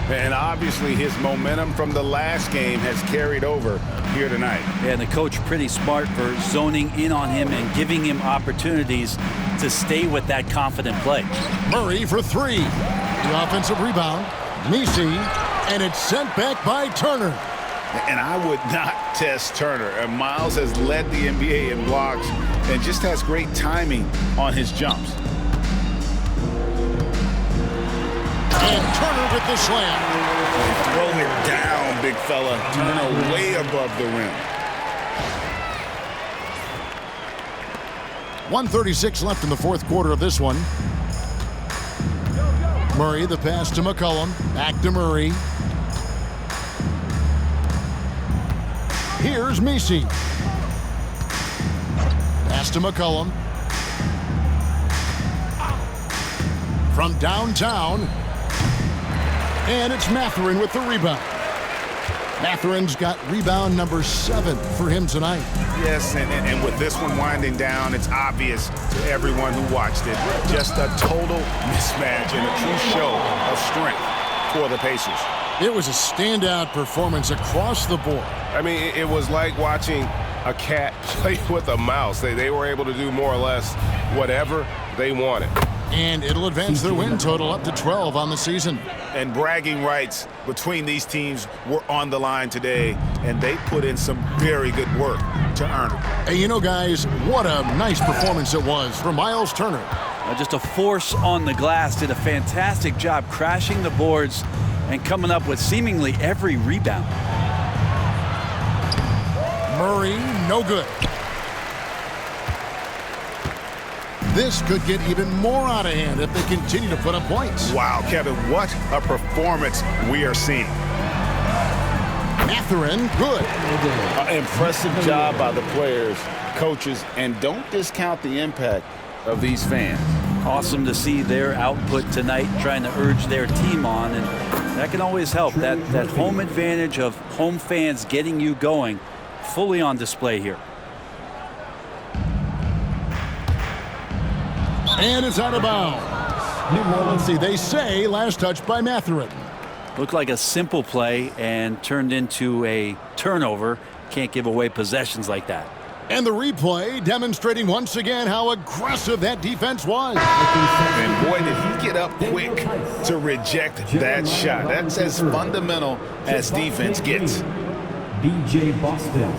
Speaker 6: And obviously his momentum from the last game has carried over here tonight.
Speaker 3: Yeah, and the coach pretty smart for zoning in on him and giving him opportunities to stay with that confident play.
Speaker 1: Murray for three. The offensive rebound. Misi. And it's sent back by Turner.
Speaker 6: And I would not test Turner. And Miles has led the NBA in blocks and just has great timing on his jumps.
Speaker 1: And Turner with the slam.
Speaker 6: Throw it down, big fella. Turner way above the rim.
Speaker 1: 1:36 left in the fourth quarter of this one. Murray, the pass to McCollum. Back to Murray. Here's Misi. Pass to McCollum. From downtown. And it's Mathurin with the rebound. Mathurin's got rebound number 7 for him tonight.
Speaker 6: Yes, and with this one winding down, it's obvious to everyone who watched it. Just a total mismatch and a true show of strength for the Pacers.
Speaker 1: It was a standout performance across the board.
Speaker 7: I mean, it was like watching a cat play with a mouse. They were able to do more or less whatever they wanted.
Speaker 1: And it'll advance their win total up to 12 on the season.
Speaker 6: And bragging rights between these teams were on the line today, and they put in some very good work to earn it.
Speaker 1: Hey, you know, guys, what a nice performance it was for Miles Turner.
Speaker 3: Just a force on the glass. Did a fantastic job crashing the boards and coming up with seemingly every rebound.
Speaker 1: Murray, no good. This could get even more out of hand if they continue to put up points.
Speaker 6: Wow, Kevin, what a performance we are seeing.
Speaker 1: Mathurin, good.
Speaker 2: Impressive job by the players, coaches, and don't discount the impact of these fans.
Speaker 3: Awesome to see their output tonight, trying to urge their team on, and that can always help. That home advantage of home fans getting you going, fully on display here.
Speaker 1: And it's out of bounds. Let's see, they say last touch by Mathurin.
Speaker 3: Looked like a simple play and turned into a turnover. Can't give away possessions like that.
Speaker 1: And the replay demonstrating once again how aggressive that defense was.
Speaker 6: And boy, did he get up quick to reject that shot. That's as fundamental as defense gets.
Speaker 5: BJ Boston.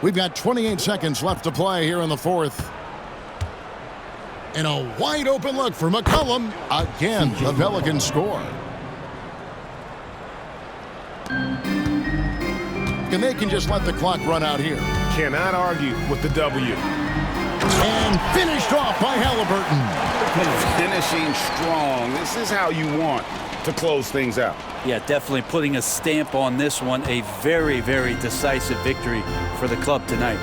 Speaker 1: We've got 28 seconds left to play here in the fourth. And a wide open look for McCollum. Again, the Pelicans score. And they can just let the clock run out here.
Speaker 6: Cannot argue with the W.
Speaker 1: And finished off by Haliburton.
Speaker 2: Finishing strong. This is how you want to close things out.
Speaker 3: Yeah, definitely putting a stamp on this one. A very, very decisive victory for the club tonight.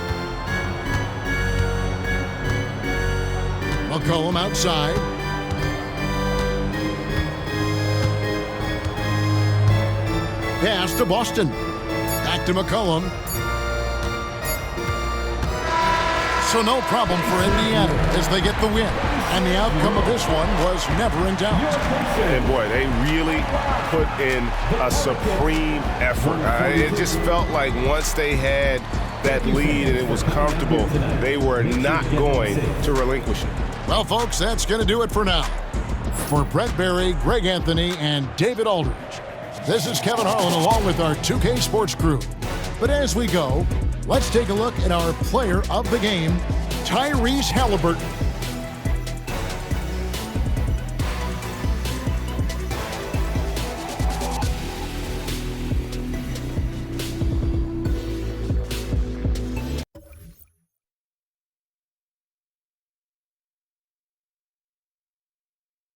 Speaker 1: McCollum outside. Pass to Boston. Back to McCollum. So no problem for Indiana as they get the win. And the outcome of this one was never in doubt.
Speaker 6: And boy, they really put in a supreme effort. It just felt like once they had that lead and it was comfortable, they were not going to relinquish it.
Speaker 1: Well, folks, that's going to do it for now. For Brett Berry, Greg Anthony, and David Aldridge, this is Kevin Harlan along with our 2K Sports crew. But as we go, let's take a look at our player of the game, Tyrese Haliburton.